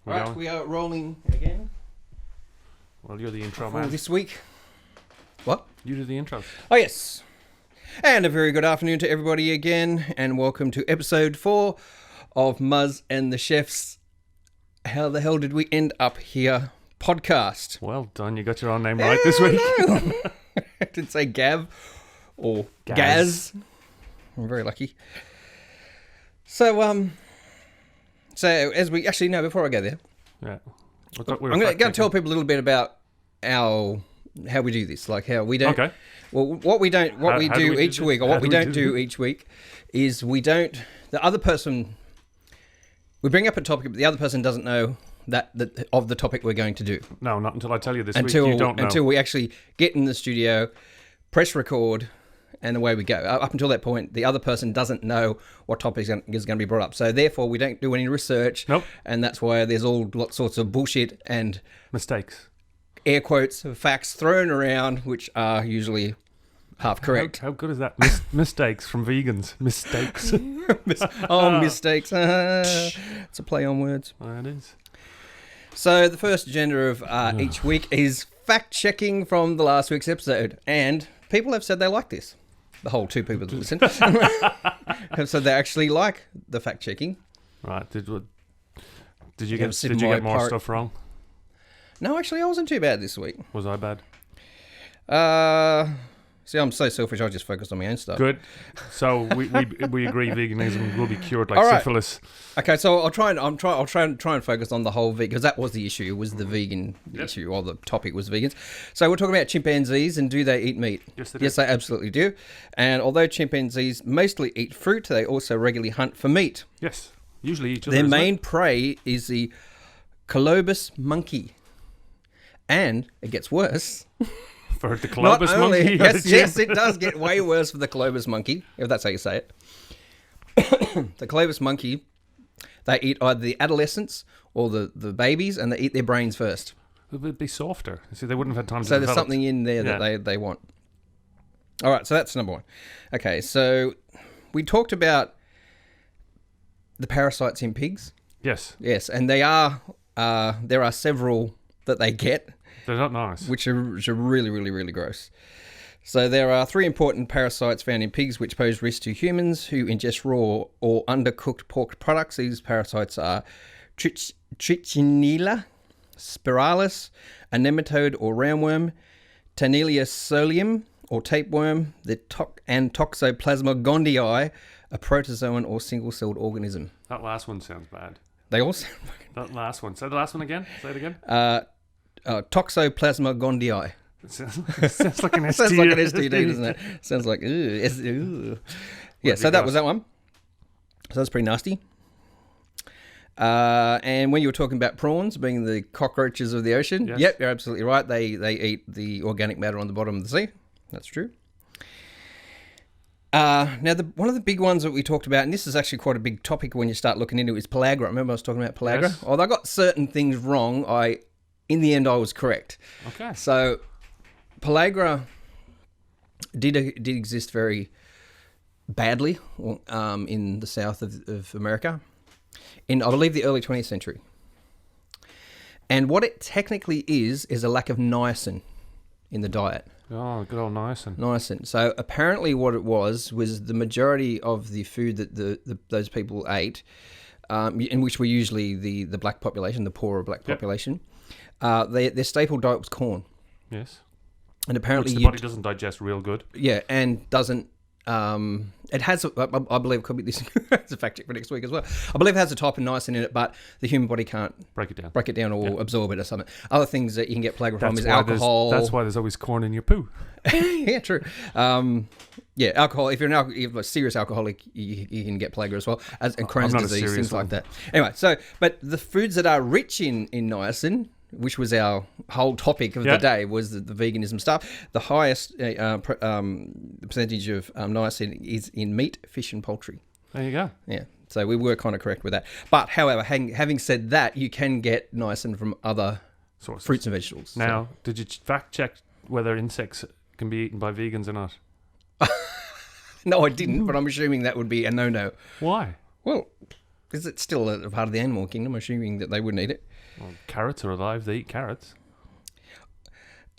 Right, we are rolling again. Well, you're the intro For man. this week. What? You do the intro. Oh, yes. And a very good afternoon to everybody again, and welcome to episode 4 of Muzz and the Chefs. How the hell did we end up here? Podcast. Well done, you got your own name right this week. I didn't say Gav or Gaz. I'm very lucky. So as we actually no, before I go there, Yeah. I'm going to tell people a little bit about how we do this, like how we don't. Okay. Well, what we do each week, or what we don't do each week, is we don't. The other person, we bring up a topic, but the other person doesn't know that of the topic we're going to do. No, not until I tell you this week. You don't know. Until we actually get in the studio, press record, and away we go. Up until that point, the other person doesn't know what topic is going to be brought up. So therefore, we don't do any research. Nope. And that's why there's all sorts of bullshit and Mistakes. air quotes of facts thrown around, which are usually half correct. How good is that? Mistakes from vegans. Mistakes. Mistakes. It's a play on words. It is. So the first agenda of each week is fact-checking from the last week's episode. And people have said they like this. The whole 2 people that listen have said they actually like the fact-checking. Right. Did you get more stuff wrong? No, actually, I wasn't too bad this week. Was I bad? See, I'm so selfish. I just focused on my own stuff. Good. So we agree veganism will be cured like All right. syphilis. Okay, so I'll try and focus on the whole vegan, because that was the issue. It was the vegan issue, or the topic was vegans. So we're talking about chimpanzees, and do they eat meat? Yes, they do. Yes, they absolutely do. And although chimpanzees mostly eat fruit, they also regularly hunt for meat. Yes. Usually each other. Their main prey is the colobus monkey. And it gets worse. For the colobus monkey? Yes, it does get way worse for the colobus monkey, if that's how you say it. The colobus monkey, they eat either the adolescents or the babies, and they eat their brains first. It would be softer. See, they wouldn't have had time to So develop. there's something in there that they want. All right, so that's number 1. Okay, so we talked about the parasites in pigs. Yes. Yes, and there are several that they get. They're not nice. Which are really, really, really gross. So there are 3 important parasites found in pigs which pose risk to humans who ingest raw or undercooked pork products. These parasites are Trichinella spiralis, a nematode or roundworm, Tanelia solium or tapeworm, and Toxoplasma gondii, a protozoan or single-celled organism. That last one sounds bad. They all sound That last one. Say the last one again. Say it again. Toxoplasma gondii. It sounds like an STD. Sounds like an STD, doesn't it? Sounds like, ooh. Yeah, so that was that one. So that's pretty nasty. And when you were talking about prawns being the cockroaches of the ocean, yes. Yep, you're absolutely right. They eat the organic matter on the bottom of the sea. That's true. Now, one of the big ones that we talked about, and this is actually quite a big topic when you start looking into it, is pellagra. Remember I was talking about pellagra? Yes. Although I got certain things wrong, in the end I was correct. Okay. So pellagra did exist very badly in the south of America in, I believe, the early 20th century. And what it technically is a lack of niacin in the diet. Oh, good old niacin. Niacin. So apparently what it was the majority of the food that those people ate, in which were usually the black population, the poorer black population, their staple diet was corn. Yes. And apparently which the body doesn't digest real good. Yeah, and doesn't... it has, I believe, it could be this. It's a fact check for next week as well. I believe it has a type of niacin in it, but the human body can't break it down or absorb it or something. Other things that you can get pellagra from is alcohol. That's why there's always corn in your poo. Yeah, true. Alcohol. If you're a serious alcoholic, you can get pellagra as well, and Crohn's disease, things like that. Anyway, but the foods that are rich in niacin, which was our whole topic of the day, was the veganism stuff. The highest percentage of niacin is in meat, fish, and poultry. There you go. Yeah, so we were kind of correct with that. But, however, having said that, you can get niacin from other sources, fruits and vegetables. Now, did you fact check whether insects can be eaten by vegans or not? No, I didn't, but I'm assuming that would be a no-no. Why? Well, Because it's still a part of the animal kingdom, assuming that they wouldn't eat it. Well, carrots are alive. They eat carrots.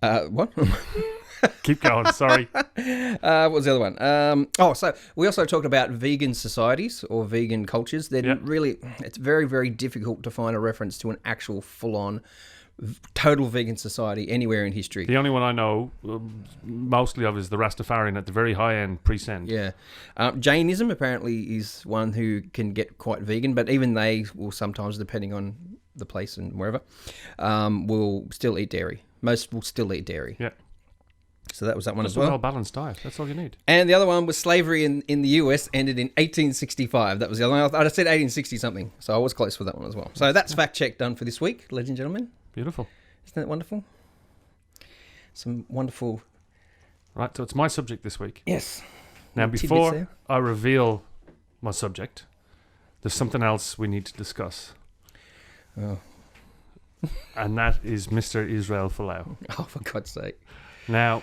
What? Keep going. Sorry. What was the other one? So we also talked about vegan societies or vegan cultures. It's very, very difficult to find a reference to an actual full-on total vegan society anywhere in history. The only one I know mostly of is the Rastafarian at the very high end, pre-send. Yeah. Jainism apparently is one who can get quite vegan, but even they will sometimes, depending on the place and wherever, will still eat dairy. Most will still eat dairy. Yeah. So that was that one Just as well. a well-balanced diet. That's all you need. And the other one was slavery in the US ended in 1865. That was the other one. I said 1860-something, so I was close with that one as well. So that's fact check done for this week, ladies and gentlemen. Beautiful. Isn't that wonderful? Some wonderful... Right, so it's my subject this week. Yes. Now, before I reveal my subject, there's something else we need to discuss. Oh. And that is Mr. Israel Folau. Oh, for God's sake. Now,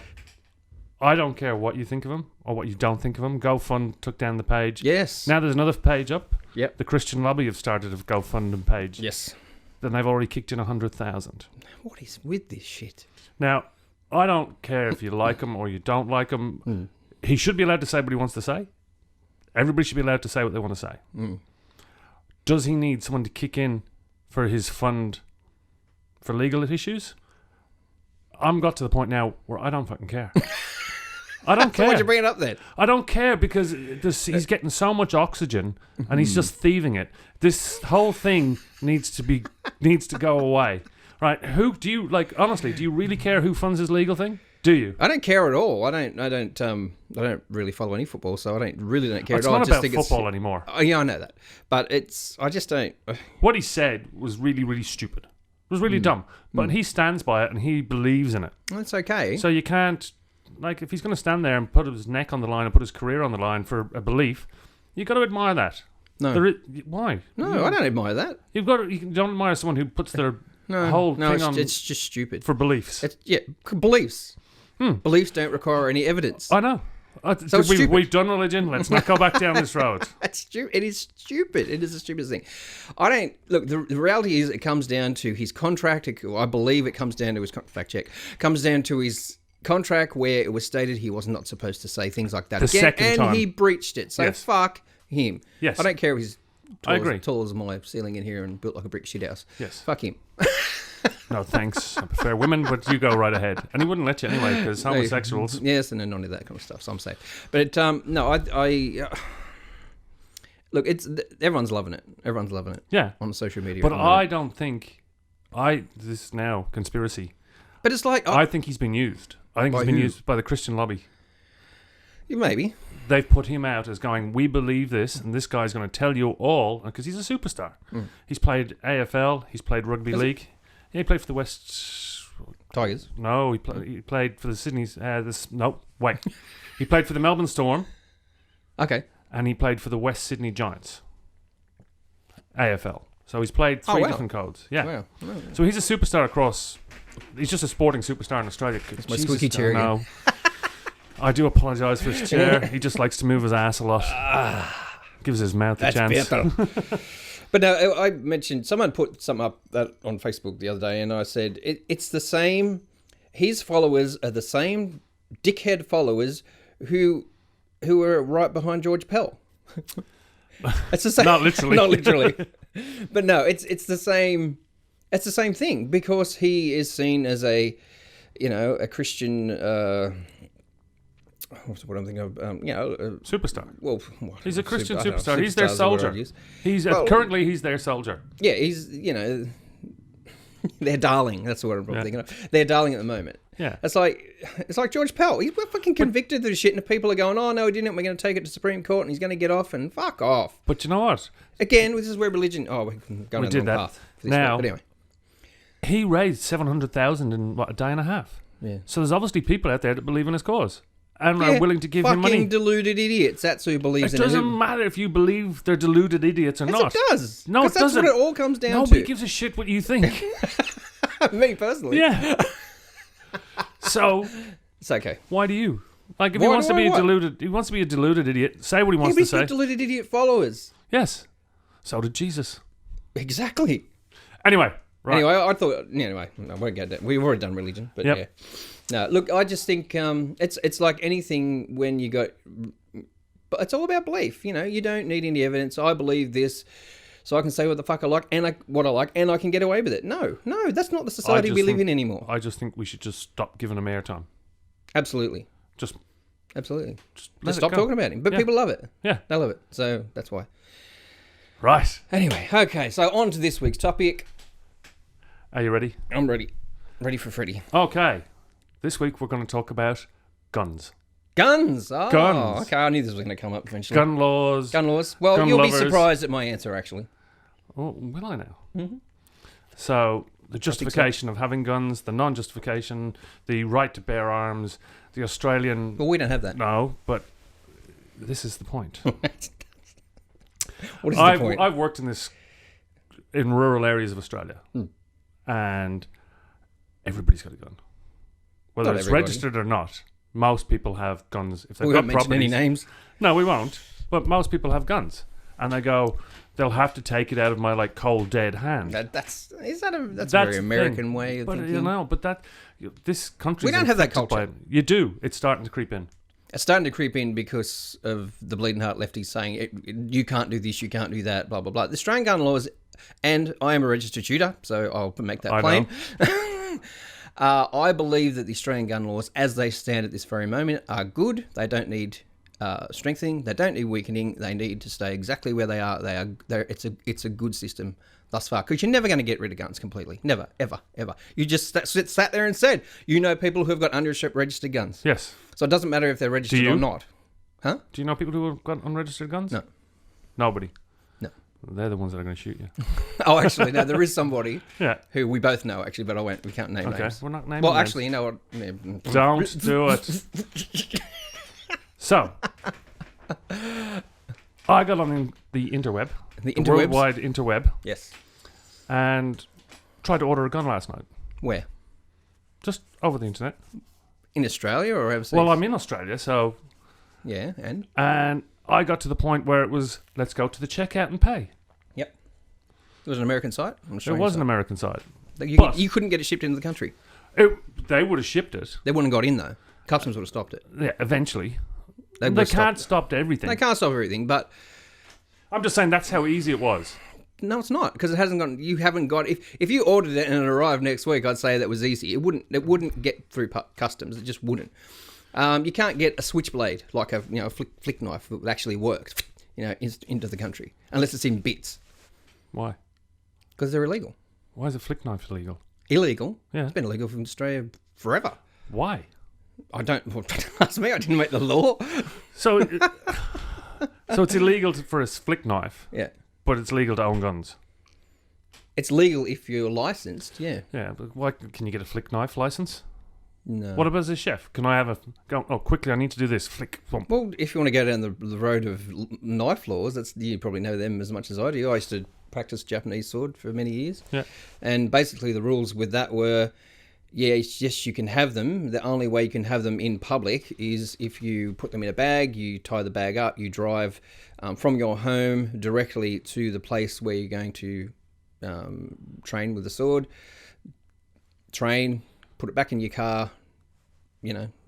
I don't care what you think of him or what you don't think of him. GoFund took down the page. Yes. Now there's another page up. Yep. The Christian Lobby have started a GoFundMe page. Yes. Then they've already kicked in 100,000. What is with this shit? Now, I don't care if you like him or you don't like him. He should be allowed to say what he wants to say. Everybody should be allowed to say what they want to say. Does he need someone to kick in for his fund for legal issues? I'm got to the point now where I don't fucking care. I don't care. So why'd you bring it up then? I don't care because he's getting so much oxygen and he's just thieving it. This whole thing needs to go away. Right? Who do you like? Honestly, do you really care who funds his legal thing? Do you? I don't care at all. I don't really follow any football, so I really don't care It's at all. not I about football anymore. Oh, yeah, I know that, but I just don't. What he said was really, really stupid. It was really dumb, but he stands by it and he believes in it. That's okay. So you can't, like, if he's going to stand there and put his neck on the line and put his career on the line for a belief, you've got to admire that. No. Why? No, I don't admire that. You don't admire someone who puts their whole thing on. It's just stupid. For beliefs. Beliefs. Beliefs don't require any evidence. I know. So we've done religion. Let's not go back down this road. That's stupid. It is stupid. It is a stupid thing. I don't look. The reality is, it comes down to his contract. I believe it comes down to his fact check. Comes down to his contract where it was stated he was not supposed to say things like that the again, second and time. he breached it. So Yes. fuck him. Yes. I don't care if he's I agree. tall as my ceiling in here and built like a brick shit house. Yes. Fuck him. No, thanks. I prefer women, but you go right ahead. And he wouldn't let you anyway because homosexuals. Yes, and then none of that kind of stuff. So I'm safe. But no, I look. It's everyone's loving it. Everyone's loving it. Yeah. On social media. But I don't think this is now conspiracy. But it's like I think he's been used. I think he's been used by the Christian lobby. Maybe. They've put him out as going, we believe this, and this guy's going to tell you all, because he's a superstar. He's played AFL, he's played rugby league. Yeah, he played for the West... Tigers? No, he played for the Sydney's... He played for the Melbourne Storm. Okay. And he played for the West Sydney Giants. AFL. So he's played three different codes. Yeah. Wow. So he's a superstar across... He's just a sporting superstar in Australia. It's my squeaky chair again. I do apologise for his chair. He just likes to move his ass a lot. Gives his mouth a chance. But no, I mentioned, someone put something up on Facebook the other day, and I said, it's the same, his followers are the same dickhead followers who are right behind George Pell. It's the same. Not literally. Not literally. But no, it's the same. It's the same thing, because he is seen as a Christian... what's what I'm thinking of? Superstar. Well, he's a Christian superstar. He's their soldier. Currently he's their soldier. Yeah, he's their darling. That's what I'm thinking of. Their darling at the moment. Yeah, it's like George Pell. He's fucking convicted of this shit, and people are going, "Oh no, he didn't. We're going to take it to Supreme Court, and he's going to get off." And fuck off. But you know what? Again, this is where religion. Oh, we can go down the wrong path. Now, but anyway, he raised 700,000 in a day and a half. Yeah. So there's obviously people out there that believe in his cause. And are willing to give him money. Fucking deluded idiots. That's who believes in it. It doesn't matter if you believe they're deluded idiots or not. Yes, it does. No, it doesn't. That's what it all comes down to. Nobody gives a shit what you think. Me personally. Yeah. So it's okay. Why do you? Like, if he wants to be a deluded idiot, say what he wants to say. Deluded idiot followers. Yes. So did Jesus. Exactly. Anyway, right. Anyway, I thought. Anyway, no, won't get that. We've already done religion, but Yep. yeah. No, look, I just think it's like anything when you go. But it's all about belief. You know, you don't need any evidence. I believe this, so I can say what the fuck I like and what I like, and I can get away with it. No, that's not the society we live in anymore. I just think we should just stop giving him airtime. Absolutely. Absolutely. Just Stop talking about him. But people love it. Yeah. They love it. So that's why. Right. Anyway, okay. So on to this week's topic. Are you ready? I'm ready. Ready for Freddy. Okay. This week we're going to talk about guns. Guns. Oh, Guns. okay. I knew this was going to come up eventually. Gun laws. Gun laws. Well, gun you'll lovers. be surprised at my answer, actually. Oh, will I now? Mm-hmm. So, the justification of having guns, the non-justification, the right to bear arms, the Australian... Well, we don't have that. No, but this is the point. What is the point? I've worked in rural areas of Australia, and everybody's got a gun. Whether Not it's everybody. registered or not, most people have guns. If they've We got won't mention any properties, names. no, we won't. But most people have guns, and they go, they'll have to take it out of my like cold dead hand. That's a very American way of thinking. You know, but this country. We don't have that culture. You do. It's starting to creep in. It's starting to creep in because of the bleeding heart lefties saying you can't do this, you can't do that, blah blah blah. The Australian gun laws, and I am a registered shooter, so I'll make that plain. I believe that the Australian gun laws, as they stand at this very moment, are good. They don't need strengthening. They don't need weakening. They need to stay exactly where they are. It's a good system thus far, because you're never going to get rid of guns completely. Never, ever, ever. You just sat there and said, people who have got unregistered guns. Yes. So it doesn't matter if they're registered or not. Huh? Do you know people who have got unregistered guns? No. Nobody. No. They're the ones that are going to shoot you. Oh, actually, no, there is somebody Yeah. who we both know, actually, but we can't name Okay, names. we're not naming Well, names. actually, you know what? Yeah. Don't do it. So, I got on the interweb, The the interwebs? worldwide interweb, Yes. and tried to order a gun last night. Where? Just over the internet. In Australia or overseas? Well, I'm in Australia, so... Yeah, and? And I got to the point where it was, let's go to the checkout and pay. Yep. It was an American site? It was an American site. You couldn't get it shipped into the country. They would have shipped it. They wouldn't have got in, though. Customs would have stopped it. Yeah, eventually. They can't stop everything. They can't stop everything, but... I'm just saying that's how easy it was. No, it's not, because it hasn't gone. You haven't got. If you ordered it and it arrived next week, I'd say that was easy. It wouldn't get through customs. It just wouldn't. You can't get a switchblade like a flick knife that actually works, into the country unless it's in bits. Why? Because they're illegal. Why is a flick knife illegal? Illegal. Yeah. It's been illegal from Australia forever. Why? I don't. Well, ask me. I didn't make the law. So, so it's illegal for a flick knife. Yeah. But it's legal to own guns. It's legal if you're licensed. Yeah. Yeah, but why can you get a flick knife license? No. What about as a chef? Can I have quickly, I need to do this. Flick. Thump. Well, if you want to go down the road of knife laws, you probably know them as much as I do. I used to practice Japanese sword for many years. Yeah. And basically the rules with that were, yes, you can have them. The only way you can have them in public is if you put them in a bag, you tie the bag up, you drive from your home directly to the place where you're going to train with the sword, put it back in your car,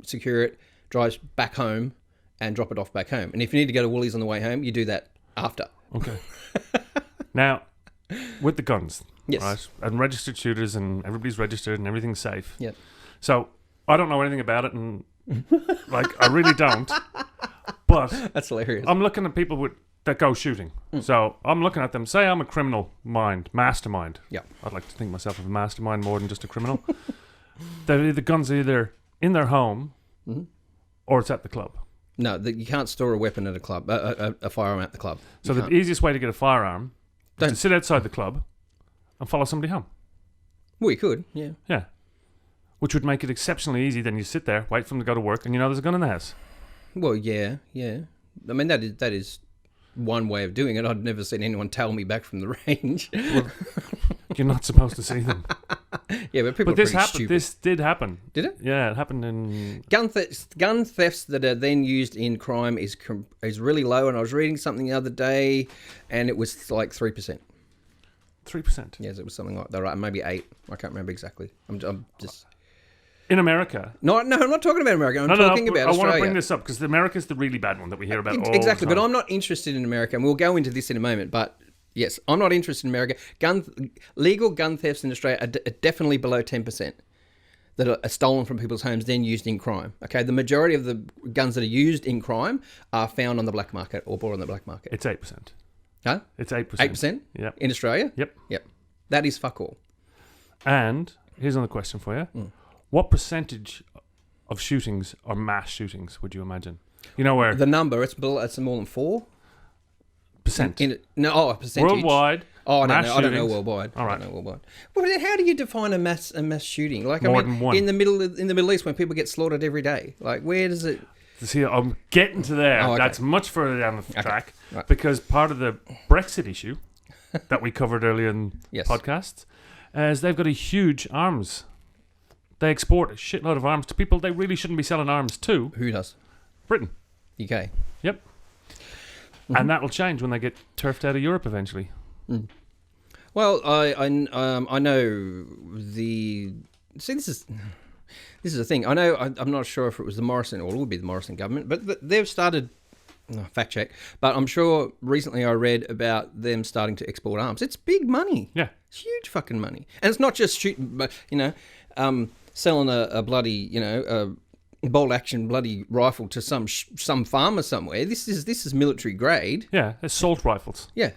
secure it, drive back home and drop it off back home. And if you need to go to Woolies on the way home, you do that after. Okay. Now, with the guns, Yes. right? And registered shooters and everybody's registered and everything's safe. Yep. So, I don't know anything about it and, I really don't. But That's hilarious. I'm looking at people that go shooting. So, I'm looking at them. Say I'm a criminal mastermind. Yeah. I'd like to think myself of a mastermind more than just a criminal. The guns are either in their home or it's at the club. No, you can't store a weapon at a club, a firearm at the club. So the easiest way to get a firearm is to sit outside the club and follow somebody home. Well, you could, yeah. Yeah. Which would make it exceptionally easy. Then you sit there, wait for them to go to work, and there's a gun in the house. Well, yeah. I mean, that is one way of doing it. I've never seen anyone tail me back from the range. Well, you're not supposed to see them. Yeah, but people But this are pretty happened. stupid. This did happen. Did it? Yeah, it happened in. Gun thefts that are then used in crime is really low. And I was reading something the other day, and it was like 3%. 3%. Yes, it was something like that. Right, maybe 8. I can't remember exactly. I'm just In America. no. I'm not talking about America. I'm talking about I Australia. want to bring this up because America's the really bad one that we hear about all Exactly, the time. but I'm not interested in America, and we'll go into this in a moment. But yes, I'm not interested in America. Legal gun thefts in Australia are definitely below 10% that are stolen from people's homes, then used in crime. Okay, the majority of the guns that are used in crime are found on the black market or bought on the black market. It's 8%. Huh? It's 8%. 8%? Yep. In Australia? Yep. That is fuck all. And here's another question for you. What percentage of shootings are mass shootings, would you imagine? You know where... The number, it's more than 4%. Percentage. A percentage. Worldwide. Oh, I don't mass know. I don't know shootings. worldwide. All right. I don't know worldwide. Well, then how do you define a mass shooting? Like, More I mean, than one. in the Middle East, when people get slaughtered every day, like, where does it? See, I'm getting to there. Oh, okay. That's much further down the track Right. because part of the Brexit issue that we covered earlier in Yes. podcasts is they've got a huge arms. They export a shitload of arms to people they really shouldn't be selling arms to. Who does? Britain. UK. Yep. And that'll change when they get turfed out of Europe eventually. Well, I know the. See, this is the thing. I know. I'm not sure if it was the Morrison or it would be the Morrison government, but they've started. Fact check. But I'm sure recently I read about them starting to export arms. It's big money. Yeah. It's huge fucking money, and it's not just shooting, but selling a bloody a bolt action bloody rifle to some farmer somewhere. This is military grade. Yeah, assault rifles. Yeah.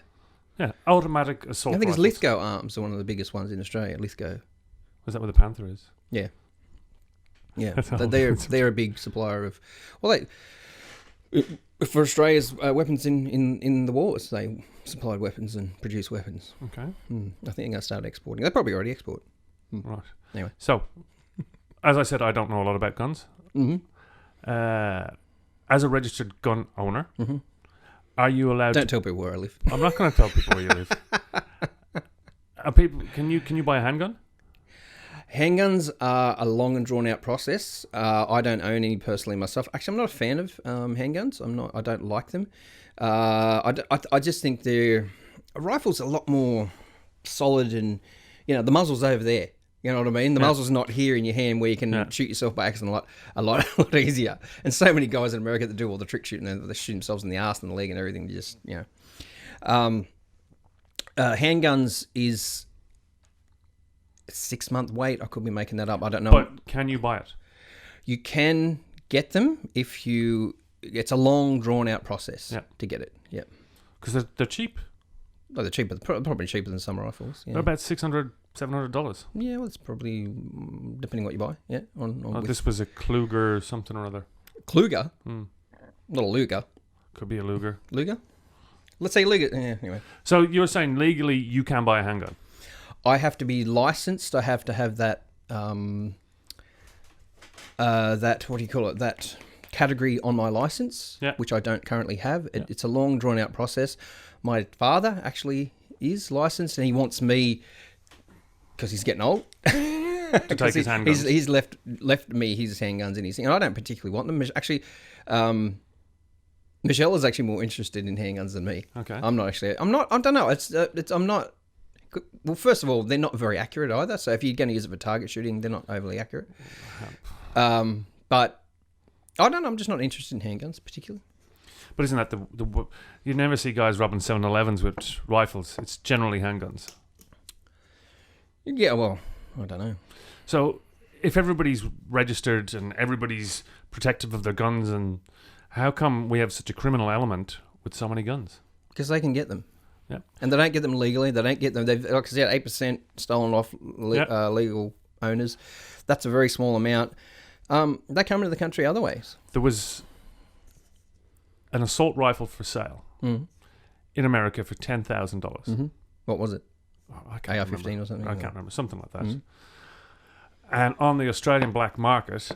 Yeah, automatic assault I think rifles. it's Lithgow Arms are one of the biggest ones in Australia. Lithgow. Is that where the Panther is? Yeah. Yeah. That's all. They're a big supplier of. Well, for Australia's weapons in the wars, they supplied weapons and produced weapons. Okay. I think they're going to start exporting. They probably already export. Right. Anyway. So, as I said, I don't know a lot about guns. Mm-hmm. As a registered gun owner, are you allowed Don't tell people where I live. I'm not going to tell people where you live. Can you buy a handgun? Handguns are a long and drawn out process. I don't own any personally myself. Actually, I'm not a fan of handguns. I don't like them. I just think a rifle's a lot more solid, and the muzzle's over there. You know what I mean? The muzzle's not here in your hand where you can shoot yourself by accident a lot easier. And so many guys in America that do all the trick shooting, they shoot themselves in the arse and the leg and everything. Just handguns is a 6-month wait. I could be making that up. I don't know. But can you buy it? You can get them if you. It's a long, drawn out process to get it. Yeah, because they're cheap. Well, they're cheaper. Probably cheaper than some rifles. Yeah. They're about $600, $700. Yeah, well, it's probably depending what you buy. Yeah, This was a Kluger something or other. Kluger, not a Luger. Could be a Luger. Luger. Let's say Luger. Yeah. Anyway, so you're saying legally you can buy a handgun? I have to be licensed. I have to have that. That what do you call it? That category on my license, which I don't currently have. It's a long, drawn out process. My father actually is licensed, and he wants me because he's getting old to take his handguns. He's left me his handguns and his thing, and I don't particularly want them. Actually, Michelle is actually more interested in handguns than me. Okay, I'm not actually. I'm not. I don't know. I'm not. Well, first of all, they're not very accurate either. So if you're going to use it for target shooting, they're not overly accurate. But I don't know. I'm just not interested in handguns particularly. But isn't that the you never see guys robbing 7-Elevens with rifles? It's generally handguns. Yeah, well, I don't know. So if everybody's registered and everybody's protective of their guns, and how come we have such a criminal element with so many guns? Because they can get them. Yeah, and they don't get them legally. They don't get them. They've, like I said, 8% stolen off legal owners. That's a very small amount. They come into the country other ways. There was an assault rifle for sale in America for $10,000. Mm-hmm. What was it? Oh, I can't AR-15 remember. or something? I can't remember. Something like that. Mm-hmm. And on the Australian black market,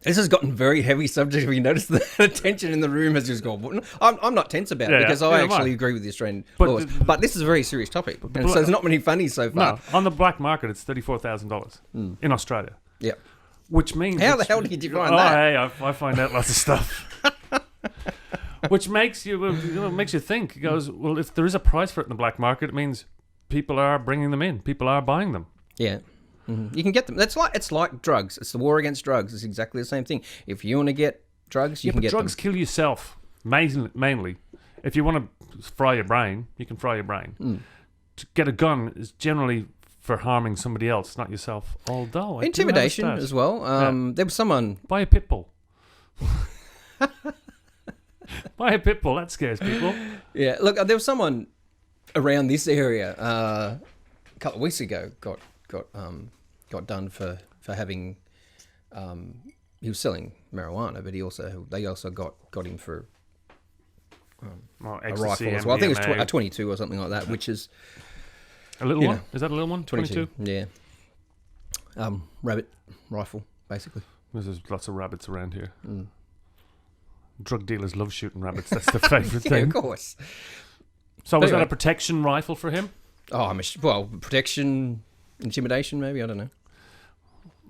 This has gotten very heavy subject. Have you noticed the tension in the room has just gone? I'm not tense about it because I actually agree with the Australian laws. But this is a very serious topic. And so there's not many funnies so far. No, on the black market, it's $34,000 in Australia. Yeah. Which means... How the hell did you find that? Hey, I find out lots of stuff. Which makes you think. It goes, well, if there is a price for it in the black market, it means people are bringing them in. People are buying them. Yeah. Mm-hmm. You can get them. It's like drugs. It's the war against drugs. It's exactly the same thing. If you want to get drugs, you can get drugs them. Kill yourself, mainly. If you want to fry your brain, you can fry your brain. To get a gun is generally for harming somebody else, not yourself. Although intimidation as well. There was someone... Buy a pit bull. Buy a pit bull. That scares people. Yeah. Look, there was someone around this area a couple of weeks ago got done for having he was selling marijuana, but they also got him for a rifle as well. I think it was a 22 or something like that, which is a little one. Is that a little one? 22. Yeah. Rabbit rifle, basically. There's lots of rabbits around here. Drug dealers love shooting rabbits. That's their favourite thing. Yeah, of course. So was that a protection rifle for him? Oh, protection, intimidation, maybe. I don't know.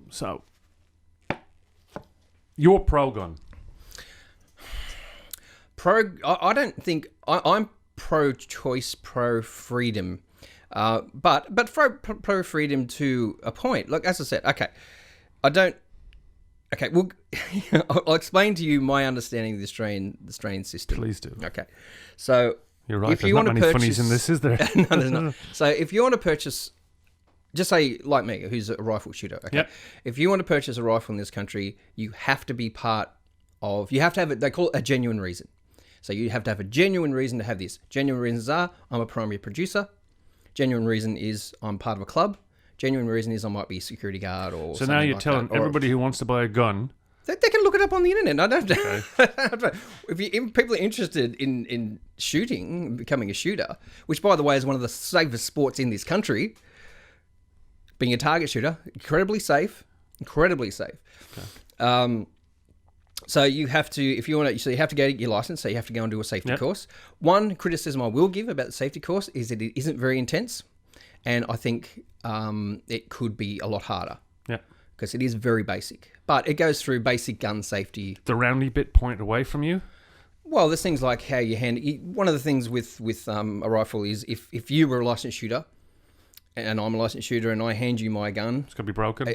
So, you're pro-gun. I don't think... I'm pro-choice, pro-freedom. But pro-freedom to a point. Look, as I said, okay, I don't... Okay, well, I'll explain to you my understanding of the Australian system. Please do. Okay, so... You're right, there's not many funnies in this, is there? No, there's not. So if you want to purchase... Just say, like me, who's a rifle shooter. Okay. Yep. If you want to purchase a rifle in this country, you have to be part of... You have to have they call it a genuine reason. So you have to have a genuine reason to have this. Genuine reasons are, I'm a primary producer. Genuine reason is, I'm part of a club. Genuine reason is, I might be a security guard or so now you're like telling everybody who wants to buy a gun... They can look it up on the internet. I don't know. If people are interested in shooting, becoming a shooter, which, by the way, is one of the safest sports in this country... Being a target shooter, incredibly safe. Okay. So you have to, if you want to, so you have to go get your license. So you have to go and do a safety course. One criticism I will give about the safety course is that it isn't very intense, and I think it could be a lot harder. Yeah. Because it is very basic, but it goes through basic gun safety. The roundy bit point away from you. Well, there's things like how you one of the things with a rifle is if you were a licensed shooter. And I'm a licensed shooter, and I hand you my gun. It's gonna be broken.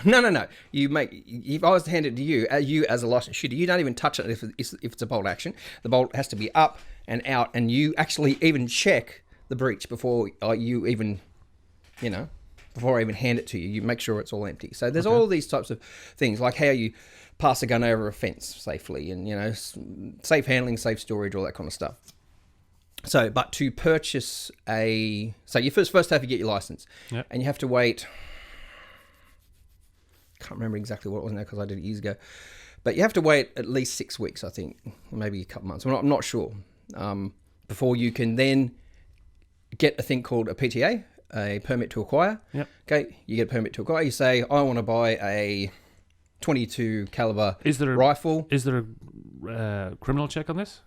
No. If I was to hand it to you as a licensed shooter, you don't even touch it if it's a bolt action. The bolt has to be up and out, and you actually even check the breech before you even, before I even hand it to you. You make sure it's all empty. So there's all these types of things, like how you pass a gun over a fence safely, and safe handling, safe storage, all that kind of stuff. So, but to purchase you first have to get your license, and you have to wait. Can't remember exactly what it was now because I did it years ago, but you have to wait at least 6 weeks, I think, maybe a couple months. I'm not sure, before you can then get a thing called a PTA, a permit to acquire. Yep. Okay, you get a permit to acquire. You say, I want to buy a 22 caliber rifle. Is there a criminal check on this?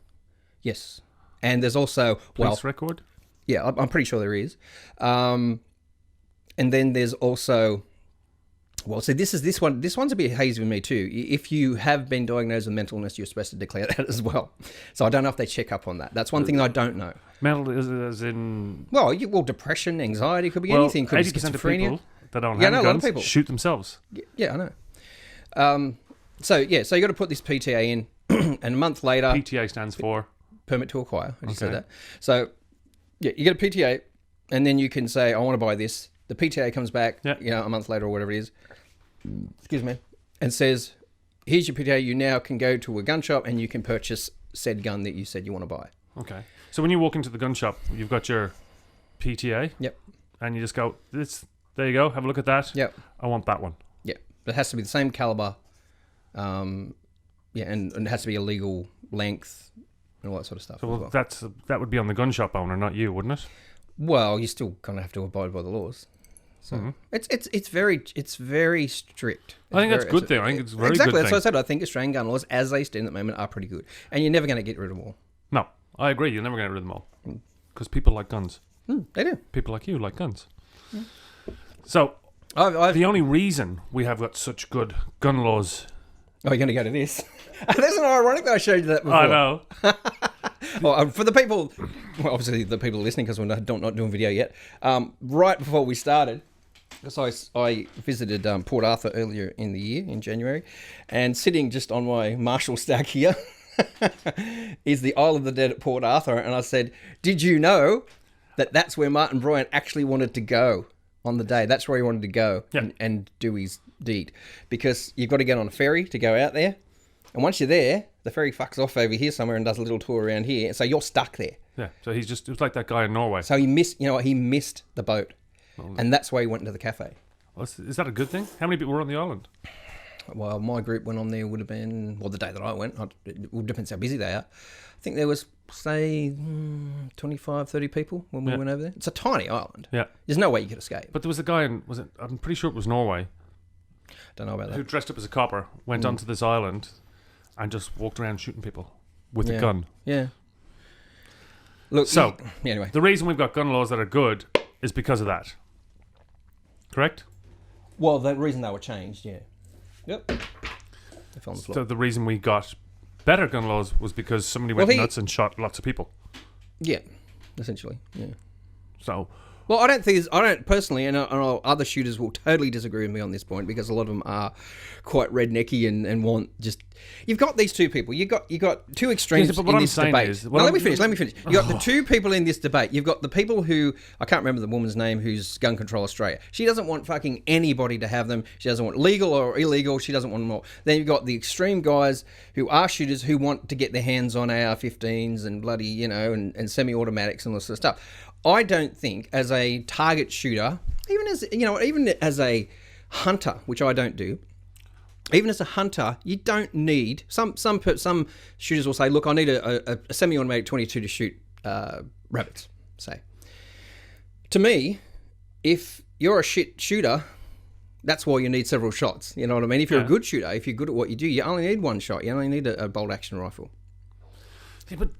Yes. And there's also... Police record? Yeah, I'm pretty sure there is. And then there's also... Well, so this one's a bit hazy with me too. If you have been diagnosed with mental illness, you're supposed to declare that as well. So I don't know if they check up on that. That's one thing I don't know. Mental as in... Well, depression, anxiety, could be anything. Could be 80% schizophrenia. Of people that don't have a lot of people shoot themselves. Yeah, I know. So you got to put this PTA in, and a month later... PTA stands for... Permit to acquire. I just said that. So, you get a PTA, and then you can say, I want to buy this. The PTA comes back, a month later or whatever it is, excuse me, and says, here's your PTA. You now can go to a gun shop and you can purchase said gun that you said you want to buy. Okay. So when you walk into the gun shop, you've got your PTA. Yep. And you just go, there you go, have a look at that. Yep. I want that one. Yeah. But it has to be the same caliber. And it has to be a legal length. And all that sort of stuff. So that would be on the gun shop owner, not you, wouldn't it? Well, you still kind of have to abide by the laws. So it's very strict. I think that's good thing. I think it's very exactly. good That's what I said. I think Australian gun laws, as they stand at the moment, are pretty good, and you're never going to get rid of them all. No, I agree. You're never going to get rid of them all because people like guns. They do. People like you like guns. So the only reason we have got such good gun laws. Oh, you're going to go to this? That's not ironic that I showed you that before. I know. Well, for the people, well, obviously the people listening because we're not doing video yet. Right before we started, because I visited Port Arthur earlier in the year in January, and sitting just on my Marshall stack here is the Isle of the Dead at Port Arthur, and I said, "Did you know that that's where Martin Bryant actually wanted to go on the day? That's where he wanted to go and do his deed, because you've got to get on a ferry to go out there." And once you're there, the ferry fucks off over here somewhere and does a little tour around here. So you're stuck there. Yeah. So it was like that guy in Norway. So he missed the boat. And that's why he went into the cafe. Well, is that a good thing? How many people were on the island? Well, my group went on there would have been, the day that I went. It depends how busy they are. I think there was, say, 25, 30 people when we went over there. It's a tiny island. Yeah. There's no way you could escape. But there was a guy I'm pretty sure it was Norway. Don't know about that. Who dressed up as a copper, went onto this island and just walked around shooting people with a gun. Yeah. Look, so, anyway. The reason we've got gun laws that are good is because of that. Correct? Well, the reason they were changed, yeah. Yep. They fell on the floor. So the reason we got better gun laws was because somebody went nuts and shot lots of people. Yeah, essentially, yeah. So... Well, I don't personally, and other shooters will totally disagree with me on this point because a lot of them are quite rednecky and want just. You've got these two people. You got two extremes in this debate. Let me finish. You got the two people in this debate. You've got the people who I can't remember the woman's name who's Gun Control Australia. She doesn't want fucking anybody to have them. She doesn't want legal or illegal. She doesn't want them all. Then you've got the extreme guys who are shooters who want to get their hands on AR-15s and bloody and semi-automatics and all this sort of stuff. I don't think as a target shooter, even as a hunter, which I don't do, even as a hunter, you don't need some shooters will say, look, I need a semi-automatic 22 to shoot rabbits, say. To me, if you're a shit shooter, that's why you need several shots. You know what I mean? If you're a good shooter, if you're good at what you do, you only need one shot. You only need a bolt action rifle. Yeah, but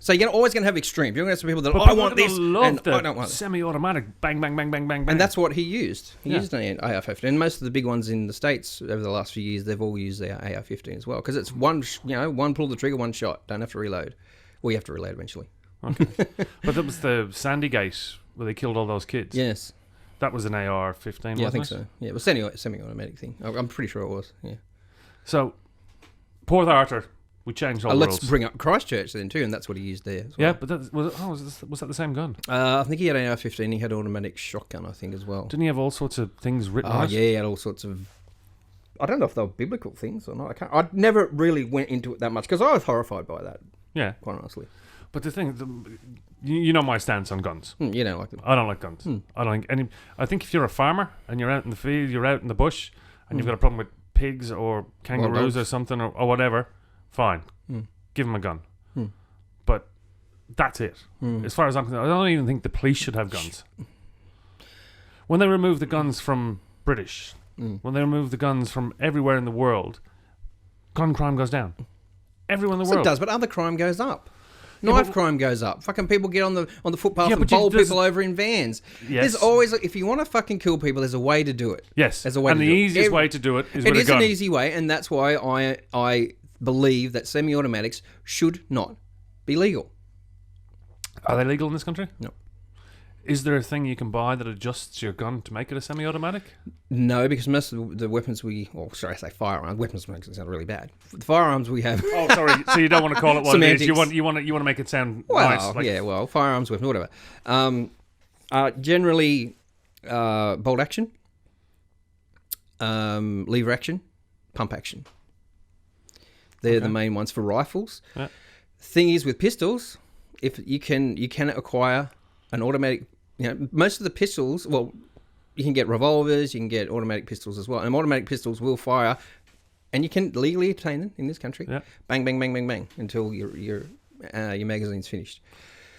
so you're always going to have extremes. You're going to have some people that I want this and I don't want it. Semi-automatic, bang, bang, bang, bang, bang, bang. And that's what he used. He used an AR-15. And most of the big ones in the States over the last few years, they've all used their AR-15 as well. Because it's one pull the trigger, one shot. Don't have to reload. Well, you have to reload eventually. Okay. But that was the Sandygate where they killed all those kids. Yes. That was an AR-15, Yeah, I think so. Yeah, it was a semi-automatic thing. I'm pretty sure it was, yeah. So, Port Arthur... We changed all the rules. Let's bring up Christchurch then too, and that's what he used there as well. Yeah, but was that the same gun? I think he had an AR-15. He had an automatic shotgun, I think, as well. Didn't he have all sorts of things written on it? Yeah, he had all sorts of... I don't know if they were biblical things or not. I never really went into it that much because I was horrified by that. Yeah. Quite honestly. But the thing... You know my stance on guns. You don't like them. I don't like guns. I don't like any... I think if you're a farmer and you're out in the field, you're out in the bush, and you've got a problem with pigs or kangaroos or something or whatever, fine. Give them a gun. But that's it. As far as I'm concerned, I don't even think the police should have guns. When they remove the guns from British, when they remove the guns from everywhere in the world, gun crime goes down. Everywhere in the world. It does, but other crime goes up. Knife crime goes up. Fucking people get on the footpath and bowl people over in vans. Yes. There's always, if you want to fucking kill people, there's a way to do it. Yes. There's a way and to the do easiest it. way to do it is with a gun. It is an easy way, and that's why I believe that semi-automatics should not be legal. Are they legal in this country? No. Is there a thing you can buy that adjusts your gun to make it a semi-automatic? No, because most of the weapons firearms. Weapons makes it sound really bad. The firearms we have. Oh, sorry. So you don't want to call it what Semantics. it is. You want to make it sound nice. Firearms, weapons, whatever. Generally, bolt action, lever action, pump action. They're the main ones for rifles. Yeah. Thing is, with pistols, if you can acquire an automatic. Most of the pistols. Well, you can get revolvers. You can get automatic pistols as well. And automatic pistols will fire, and you can legally obtain them in this country. Yeah. Bang, bang, bang, bang, bang, until your magazine's finished.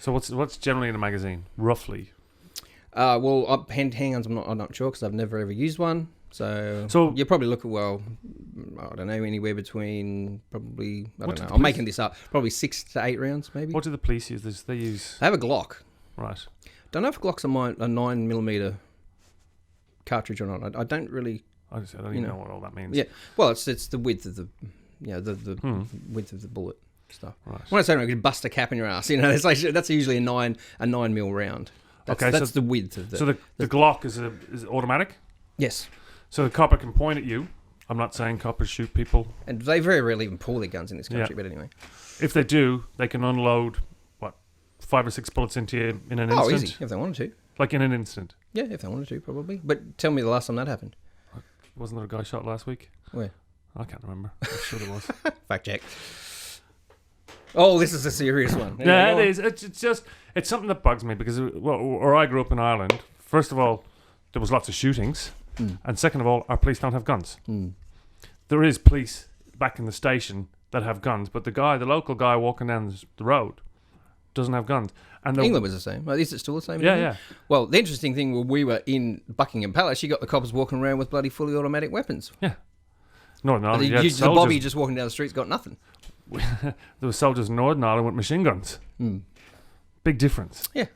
So what's generally in a magazine, roughly? Well, handguns, I'm not sure because I've never ever used one. So you probably look at, I don't know, anywhere between probably, I don't know, I'm making this up, probably 6 to 8 rounds maybe. What do the police use? They use... They have a Glock. Right. Don't know if Glock's a 9mm cartridge or not. I don't really... I don't even know what all that means. Yeah. Well, it's the width of the width of the bullet stuff. Right. When I say you can bust a cap in your ass, it's like that's usually a 9mm round. That's the width of the... So the Glock is automatic? Yes. So the copper can point at you. I'm not saying coppers shoot people. And they very rarely even pull their guns in this country, but anyway. If they do, they can unload, 5 or 6 bullets into you in an instant? Oh, easy, if they wanted to. Like in an instant? Yeah, if they wanted to, probably. But tell me the last time that happened. Wasn't there a guy shot last week? Where? I can't remember. I'm sure there was. Fact check. Oh, this is a serious one. Yeah, it is. It's something that bugs me because, where I grew up in Ireland, first of all, there was lots of shootings. And second of all, our police don't have guns. There is police back in the station that have guns, but the local guy walking down the road doesn't have guns. And England was the same. Is it still the same? Yeah. Well, the interesting thing, when we were in Buckingham Palace, you got the coppers walking around with bloody fully automatic weapons. Yeah. Northern Ireland, the Bobby just walking down the street's got nothing. There were soldiers in Northern Ireland with machine guns. Big difference. Yeah.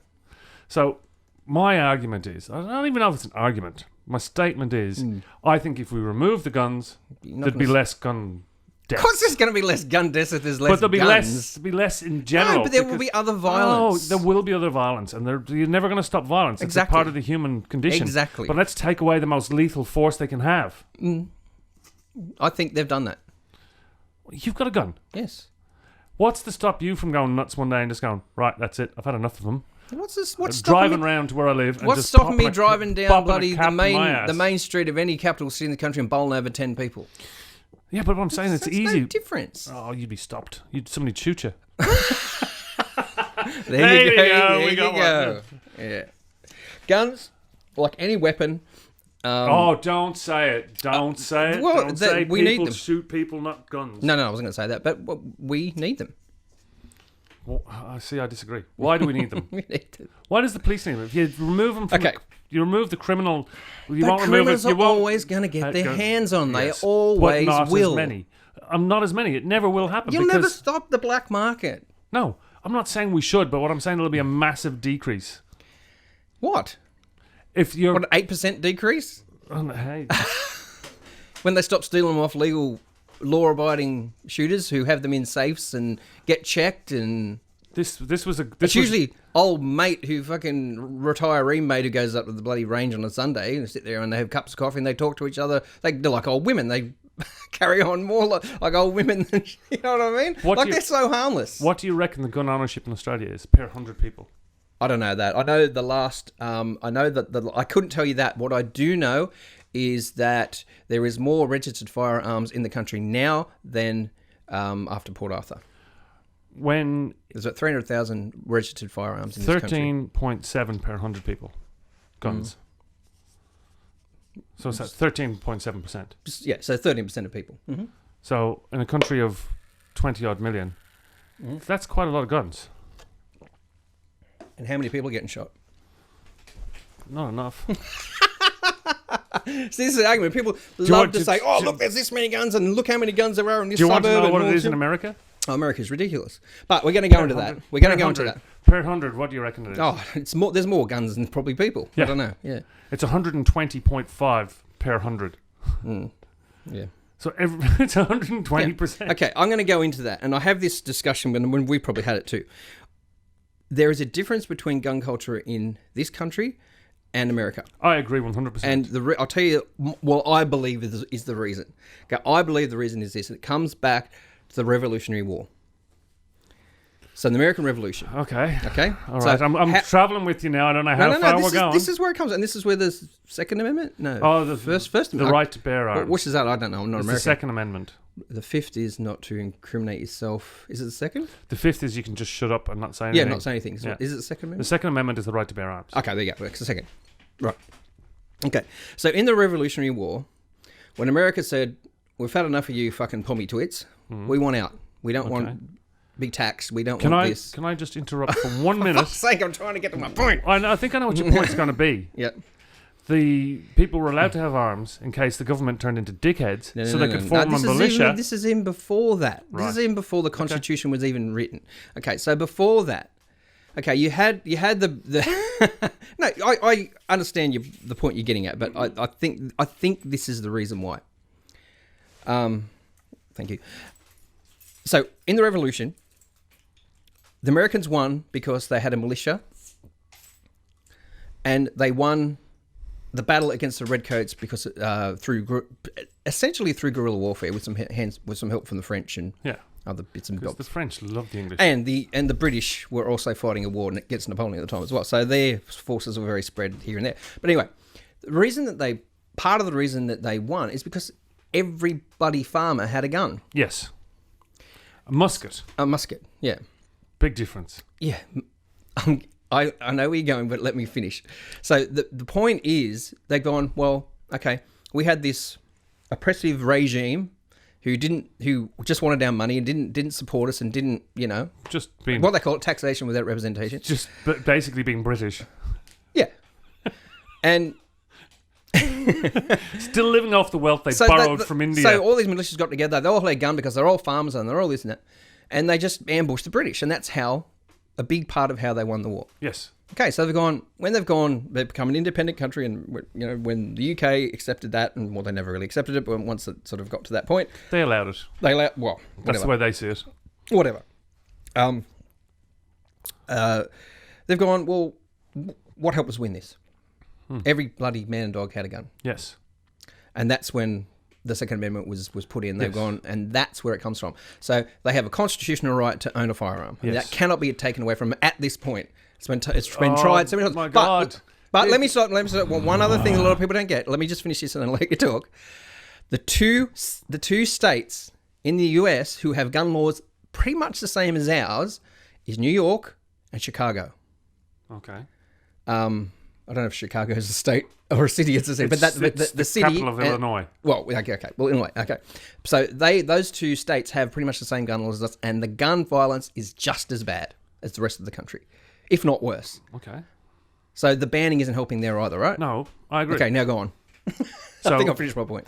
So my argument is, I don't even know if it's an argument. My statement is, I think if we remove the guns, there'd be less gun deaths. Of course there's going to be less gun deaths if there's less guns. But there'll be less in general. No, but there will be other violence. Oh, there will be other violence. And you're never going to stop violence. It's a part of the human condition. Exactly. But let's take away the most lethal force they can have. I think they've done that. You've got a gun. Yes. What's to stop you from going nuts one day and just going, right, that's it, I've had enough of them. What's driving around to where I live? What's stopping me driving down bloody the main street of any capital city in the country and bowling over 10 people? Yeah, but what I'm saying, it's easy. No difference. Oh, you'd be stopped. Somebody shoot you. There you go. We got one. Yeah. Guns, like any weapon. Don't say it. Don't say it. Well, don't say we need them. Shoot people, not guns. No, I wasn't going to say that, but we need them. Well, I disagree. Why do we need them? We need them. Why does the police need them? If you remove them from you remove the criminal, you won't remove it. Criminals are always going to get their hands on. They always but not will. As many. Not as many. It never will happen. You'll never stop the black market. No, I'm not saying we should, but what I'm saying, there'll be a massive decrease. What? If you're... What, 8% decrease? Hey. When they stop stealing them off legal, law-abiding shooters who have them in safes and get checked and... It's usually old mate who fucking retiree mate who goes up to the bloody range on a Sunday and sit there and they have cups of coffee and they talk to each other. They're like old women. They carry on more like old women than, you know what I mean? They're so harmless. What do you reckon the gun ownership in Australia is per 100 people? I don't know that. I know the last, I know that I couldn't tell you that. What I do know is that there is more registered firearms in the country now than after Port Arthur. When there's about 300,000 registered firearms in this country. 13.7 per 100 people. Guns. So it's at 13.7%. Yeah, so 13% of people. Mm-hmm. So in a country of 20-odd million, that's quite a lot of guns. And how many people are getting shot? Not enough. See, this is the argument. People love to say, look, there's this many guns, and look how many guns there are in this suburb. Do you want to know what it is in America? Oh, America's ridiculous. But we're going to go into that. We're going to go into that. Per 100, what do you reckon it is? Oh, it's more. There's more guns than probably people. Yeah. I don't know. Yeah. It's 120.5 per 100. Yeah. So it's 120%. Yeah. Okay, I'm going to go into that. And I have this discussion when we probably had it too. There is a difference between gun culture in this country and America. I agree 100%. And I'll tell you, I believe is the reason. Okay, I believe the reason is this. It comes back to the Revolutionary War. So the American Revolution. Okay. All so right. I'm traveling with you now. I don't know how far we're going. This is where it comes, and this is where the Second Amendment. No. Oh, the first Amendment. The right to bear arms. Which is that? I don't know. I'm not American. The Second Amendment. The fifth is not to incriminate yourself. Is it the second? The fifth is you can just shut up and not say anything. Yeah, not say anything. Is it the Second Amendment? The Second Amendment is the right to bear arms. Okay, there you go. It's the second. Right. Okay. So in the Revolutionary War, when America said, we've had enough of you fucking pommy twits, we want out. We don't want be taxed. We don't want this. Can I just interrupt for 1 minute? For sake, I'm trying to get to my point. I think I know what your point's going to be. Yeah. The people were allowed to have arms in case the government turned into dickheads, so they could form a militia. This is even before that. Right. This is even before the Constitution was even written. Okay, so before that, okay, you had the no, I understand the point you're getting at, but I think this is the reason why. Thank you. So in the Revolution, the Americans won because they had a militia, and they won the battle against the Redcoats because essentially through guerrilla warfare with some help from the French and other bits and bobs. The French loved the English, and the British were also fighting a war against Napoleon at the time as well. So their forces were very spread here and there. But anyway, part of the reason that they won is because every bloody farmer had a gun. Yes, a musket. A musket, yeah. Big difference. Yeah. I know where you're going, but let me finish. So the point is, they've gone, well, okay, we had this oppressive regime who just wanted our money and didn't support us and didn't, just being what they call it, taxation without representation. Just basically being British. Yeah. And still living off the wealth they borrowed from India. So all these militias got together. They all had a gun because they're all farmers and they're all this and that. And they just ambushed the British. And that's a big part of how they won the war. Yes. Okay, so they've become an independent country, and when the UK accepted that, and well, they never really accepted it, but once it sort of got to that point, they allowed it. Whatever. That's the way they see it. Whatever. They've gone, well, what helped us win this? Every bloody man and dog had a gun. Yes. And that's when the Second Amendment was put in. They've gone, and that's where it comes from. So they have a constitutional right to own a firearm. And that cannot be taken away from them at this point. It's been tried so many times. My God. But let me start. Well, one other thing a lot of people don't get. Let me just finish this and then I'll let you talk. The two states in the US who have gun laws pretty much the same as ours is New York and Chicago. Okay. I don't know if Chicago is a state or a city. It's a city, it's the city, capital of Illinois. Well, okay. Well, Illinois. Okay. So those two states have pretty much the same gun laws as us, and the gun violence is just as bad as the rest of the country, if not worse. Okay. So the banning isn't helping there either, right? No, I agree. Okay, now go on. So, I think I've finished my point.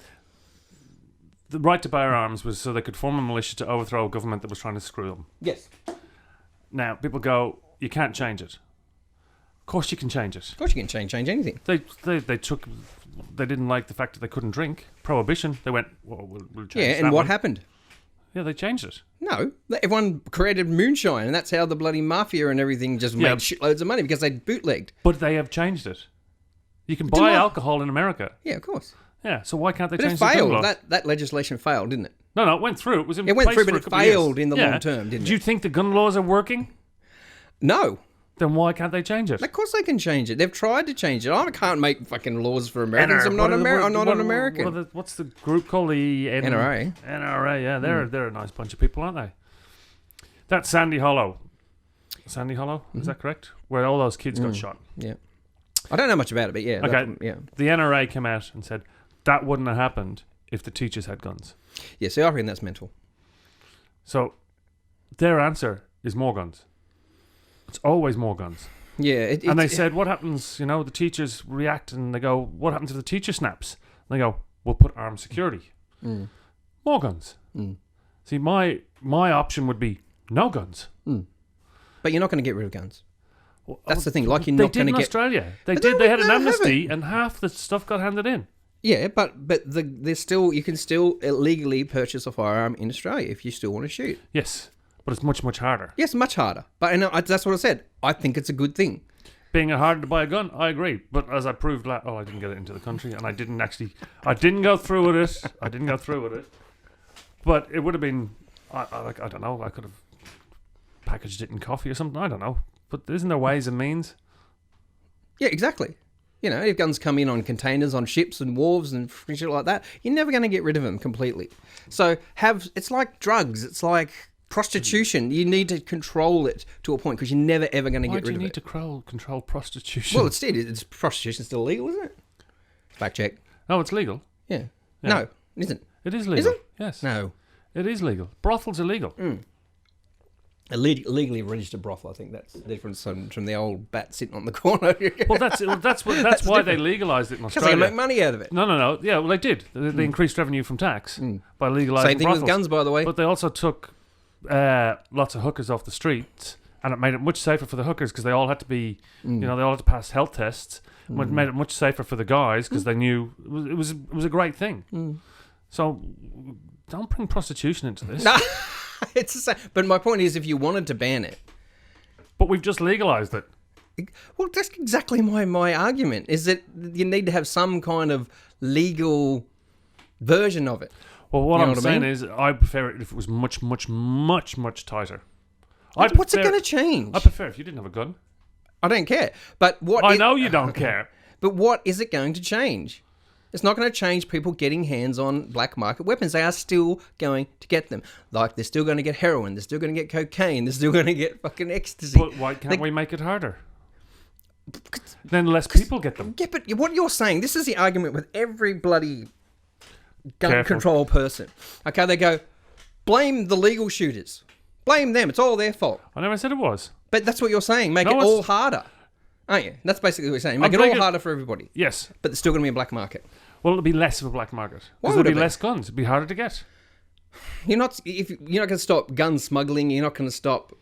The right to bear arms was so they could form a militia to overthrow a government that was trying to screw them. Yes. Now, people go, you can't change it. Of course you can change it. Of course you can change anything. They didn't like the fact that they couldn't drink. Prohibition. They went, well, we'll change Yeah, and that what one. happened? Yeah, they changed it. No, everyone created moonshine, and that's how the bloody mafia and everything just made shitloads of money because they bootlegged. But they have changed it. You can buy alcohol in America. Yeah, of course. Yeah, so why can't they But change it failed. the gun law? That legislation failed, didn't it? No, it went through. It was in It went place through, for but a it couple of years. failed in the long term, didn't Do you it? think the gun laws are working? No. Then why can't they change it? Of course they can change it. They've tried to change it. I can't make fucking laws for Americans. I'm not an American. What's the group called? The NRA. NRA, yeah. They're a nice bunch of people, aren't they? That's Sandy Hollow. Sandy Hollow, is that correct? Where all those kids got shot. Yeah. I don't know much about it, but yeah. Okay. Yeah. The NRA came out and said that wouldn't have happened if the teachers had guns. Yeah, see, I reckon that's mental. So their answer is more guns. It's always more guns. Yeah. And they said, what happens, the teachers react and they go, what happens if the teacher snaps? And they go, we'll put armed security. More guns. See, my option would be no guns. But you're not going to get rid of guns. That's the thing. Like you're they not did going to in get. Australia. They did. They had an amnesty, and half the stuff got handed in. Yeah, but you can still illegally purchase a firearm in Australia if you still want to shoot. Yes, but it's much harder. Yes, much harder. But that's what I said. I think it's a good thing. Being harder to buy a gun, I agree. But as I proved, I didn't get it into the country, and I didn't go through with it. But it would have been, I don't know. I could have packaged it in coffee or something. I don't know. But isn't there ways and means? Yeah, exactly. If guns come in on containers, on ships and wharves and shit like that, you're never going to get rid of them completely. So it's like drugs. It's like prostitution. You need to control it to a point because you're never ever going to get rid of it. Why do you need to control prostitution? Well, it's prostitution still legal, isn't it? Fact check. No, it's legal. Yeah. No, it isn't. It is legal. Is it? Yes. No. It is legal. Brothels are legal. A legally registered brothel. I think that's the difference from the old bat sitting on the corner. Well, that's why they legalised it in Because Australia. they can make money out of it. No. Yeah, well, they did. They increased revenue from tax by legalising Same thing brothels. with guns, by the way. But they also took lots of hookers off the streets, and it made it much safer for the hookers because they all had to be, they all had to pass health tests. It made it much safer for the guys because they knew it was a great thing. So don't bring prostitution into this. No, it's the same. But my point is, if you wanted to ban it, But we've just legalised it. well, that's exactly my argument. Is that you need to have some kind of legal version of it. Well, what You know I'm what I saying mean? is I prefer it if it was much, much, much, much tighter. What's it going to change? I prefer if you didn't have a gun. I don't care. But what? I know you don't care. But what is it going to change? It's not going to change people getting hands on black market weapons. They are still going to get them. Like, they're still going to get heroin. They're still going to get cocaine. They're still going to get fucking ecstasy. But why can't we make it harder? Then less people get them. Yeah, but what you're saying, this is the argument with every bloody gun Careful. control person. Okay, they go, blame the legal shooters. Blame them. It's all their fault. I never said it was. But that's what you're saying. Make No, it it's- all harder. Aren't you? That's basically what you're saying. Make I'm it all thinking- harder for everybody. Yes. But there's still going to be a black market. Well, it'll be less of a black market. Why Because would there'll it be be? less guns. It'll be harder to get. You're not going to stop gun smuggling. You're not going to stop.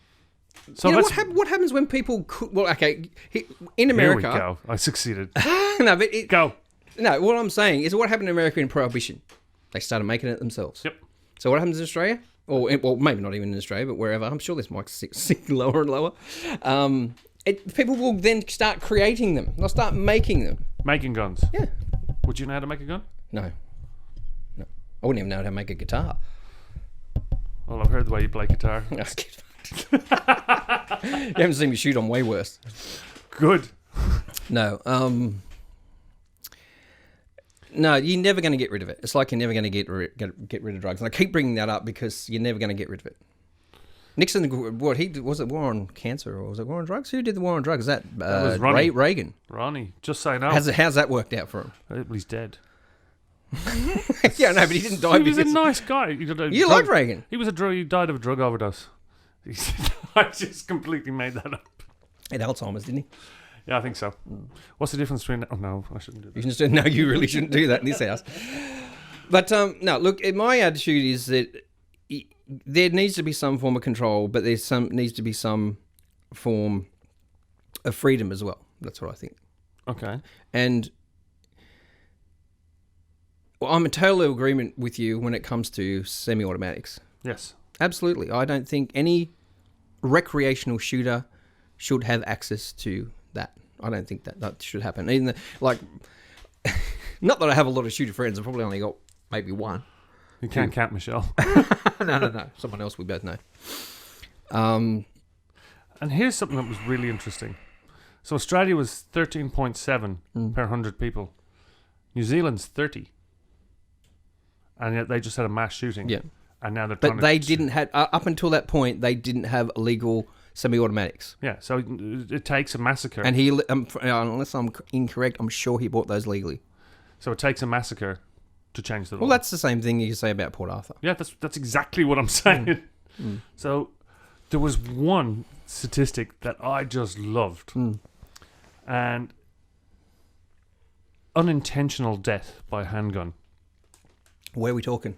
So You know, let's... what happens when people well, okay, in Here America. we go. I succeeded. No, but Go. no, what I'm saying is what happened in America in Prohibition. They started making it themselves. Yep. So what happens in Australia? Or well, maybe not even in Australia, but wherever. I'm sure this mic's sink lower and lower. People will then start creating them. They'll start making them. Making guns. Yeah. Would you know how to make a gun? No. I wouldn't even know how to make a guitar. Well, I've heard the way you play guitar. You haven't seen me shoot on way worse. Good. No. No, you're never going to get rid of it. It's like you're never going to get rid of drugs. And I keep bringing that up because you're never going to get rid of it. Nixon, what he did, was it war on cancer or was it war on drugs? Who did the war on drugs? That was Ronnie. Reagan. Ronnie, just say no. How's that worked out for him? Well, he's dead. Yeah, no, but he didn't die He was a because nice guy. you like Reagan. He was he died of a drug overdose. I just completely made that up. He had Alzheimer's, didn't he? Yeah, I think so. What's the difference between... Oh, no, I shouldn't do that. You can just, no, you really shouldn't do that in this house. But no, look, my attitude is that there needs to be some form of control, but needs to be some form of freedom as well. That's what I think. Okay. And I'm in total agreement with you when it comes to semi-automatics. Yes. Absolutely. I don't think any recreational shooter should have access to that. I don't think that should happen. Even not that I have a lot of shooter friends. I've probably only got maybe one. You can't count Michelle. No. Someone else we both know. And here's something that was really interesting. So Australia was 13.7 per 100 people. New Zealand's 30. And yet they just had a mass shooting. Yeah. And now they're But trying to... they didn't have, up until that point, they didn't have illegal semi-automatics. Yeah, so it takes a massacre. And he, unless I'm incorrect, I'm sure he bought those legally. So it takes a massacre to change the law. Well, that's the same thing you say about Port Arthur. Yeah, that's exactly what I'm saying. So there was one statistic that I just loved. And unintentional death by handgun. Where are we talking?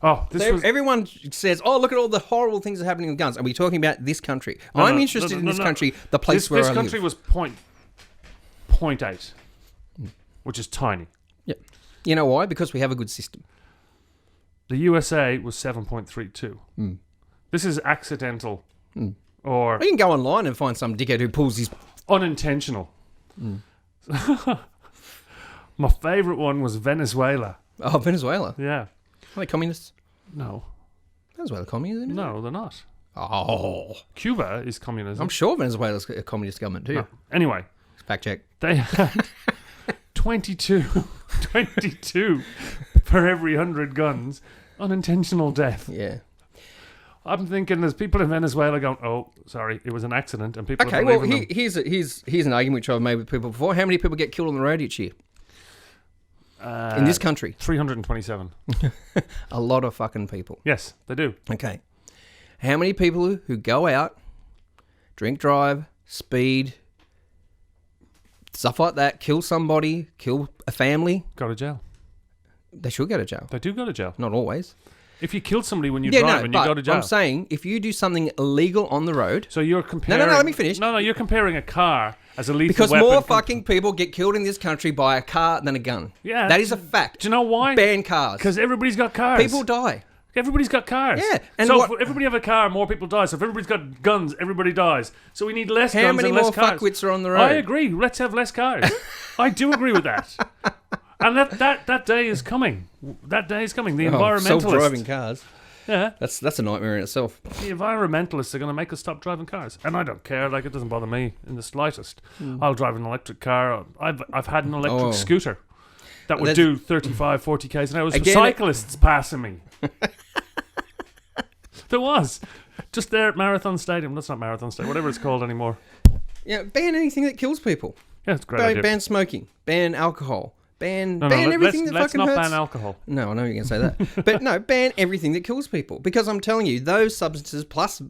Oh, this was... Everyone says, "Oh, look at all the horrible things that are happening with guns." Are we talking about this country? I'm interested in this country, the place where I live. This country was 0.8, which is tiny. Yeah. You know why? Because we have a good system. The USA was 7.32. This is accidental or You can go online and find some dickhead who pulls his... unintentional. My favourite one was Venezuela. Oh, Venezuela. Yeah. Are they communists? No. Venezuela communist, isn't it? No, they're not. Oh. Cuba is communism. I'm sure Venezuela's a communist government too. No. Anyway, Fact check. they had 22 per every 100 guns. Unintentional death. Yeah. I'm thinking there's people in Venezuela going, "Oh, sorry, it was an accident," and people Okay, are well, believing them. here's an argument which I've made with people before. How many people get killed on the road each year in this country? 327. A lot of fucking people. Yes, they do. Okay. How many people who go out, drink, drive, speed, stuff like that, kill somebody, kill a family? Go to jail. They should go to jail. They do go to jail. Not always. If you kill somebody when you drive and you go to jail. I'm saying, if you do something illegal on the road... So you're comparing... No, let me finish. No, you're comparing a car as a lethal because weapon. more fucking people get killed in this country by a car than a gun. Yeah. That is a fact. Do you know why? Ban cars. Because everybody's got cars. People die. Everybody's got cars. Yeah. And so if everybody have a car, more people die. So if everybody's got guns, everybody dies. So we need less guns and less cars. How many more fuckwits are on the road? I agree. Let's have less cars. I do agree with that. And that day is coming. That day is coming. The environmentalists... Self-driving cars. Yeah. That's a nightmare in itself. The environmentalists are going to make us stop driving cars. And I don't care. Like, it doesn't bother me in the slightest. I'll drive an electric car. I've had an electric scooter that would do 35, 40 k's an hour. It was cyclists passing me. There was. Just there at Marathon Stadium. That's not Marathon Stadium. Whatever it's called anymore. Yeah, ban anything that kills people. Yeah, it's a great idea. Ban smoking. Ban alcohol. Ban everything that fucking hurts. Let's not ban alcohol. No, I know you're going to say that. But no, ban everything that kills people. Because I'm telling you, those substances plus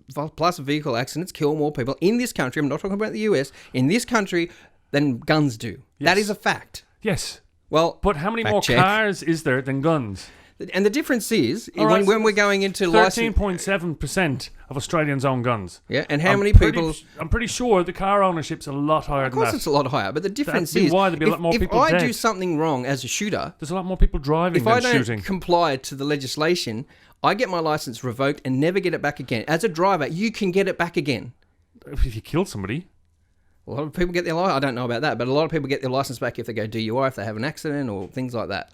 vehicle accidents kill more people in this country. I'm not talking about the US. In this country than guns do. Yes. That is a fact. Yes. Well, but how many more cars is there than guns? And the difference is, when we're going into 13.7% of Australians own guns. Yeah, and how many people... I'm pretty sure the car ownership's a lot higher than that. Of course it's a lot higher, but the difference is... why there'd be a lot more people dead. If I do something wrong as a shooter... There's a lot more people driving than shooting. If I don't comply to the legislation, I get my license revoked and never get it back again. As a driver, you can get it back again. If you kill somebody... A lot of people get their license... I don't know about that, but a lot of people get their license back if they go DUI, if they have an accident or things like that.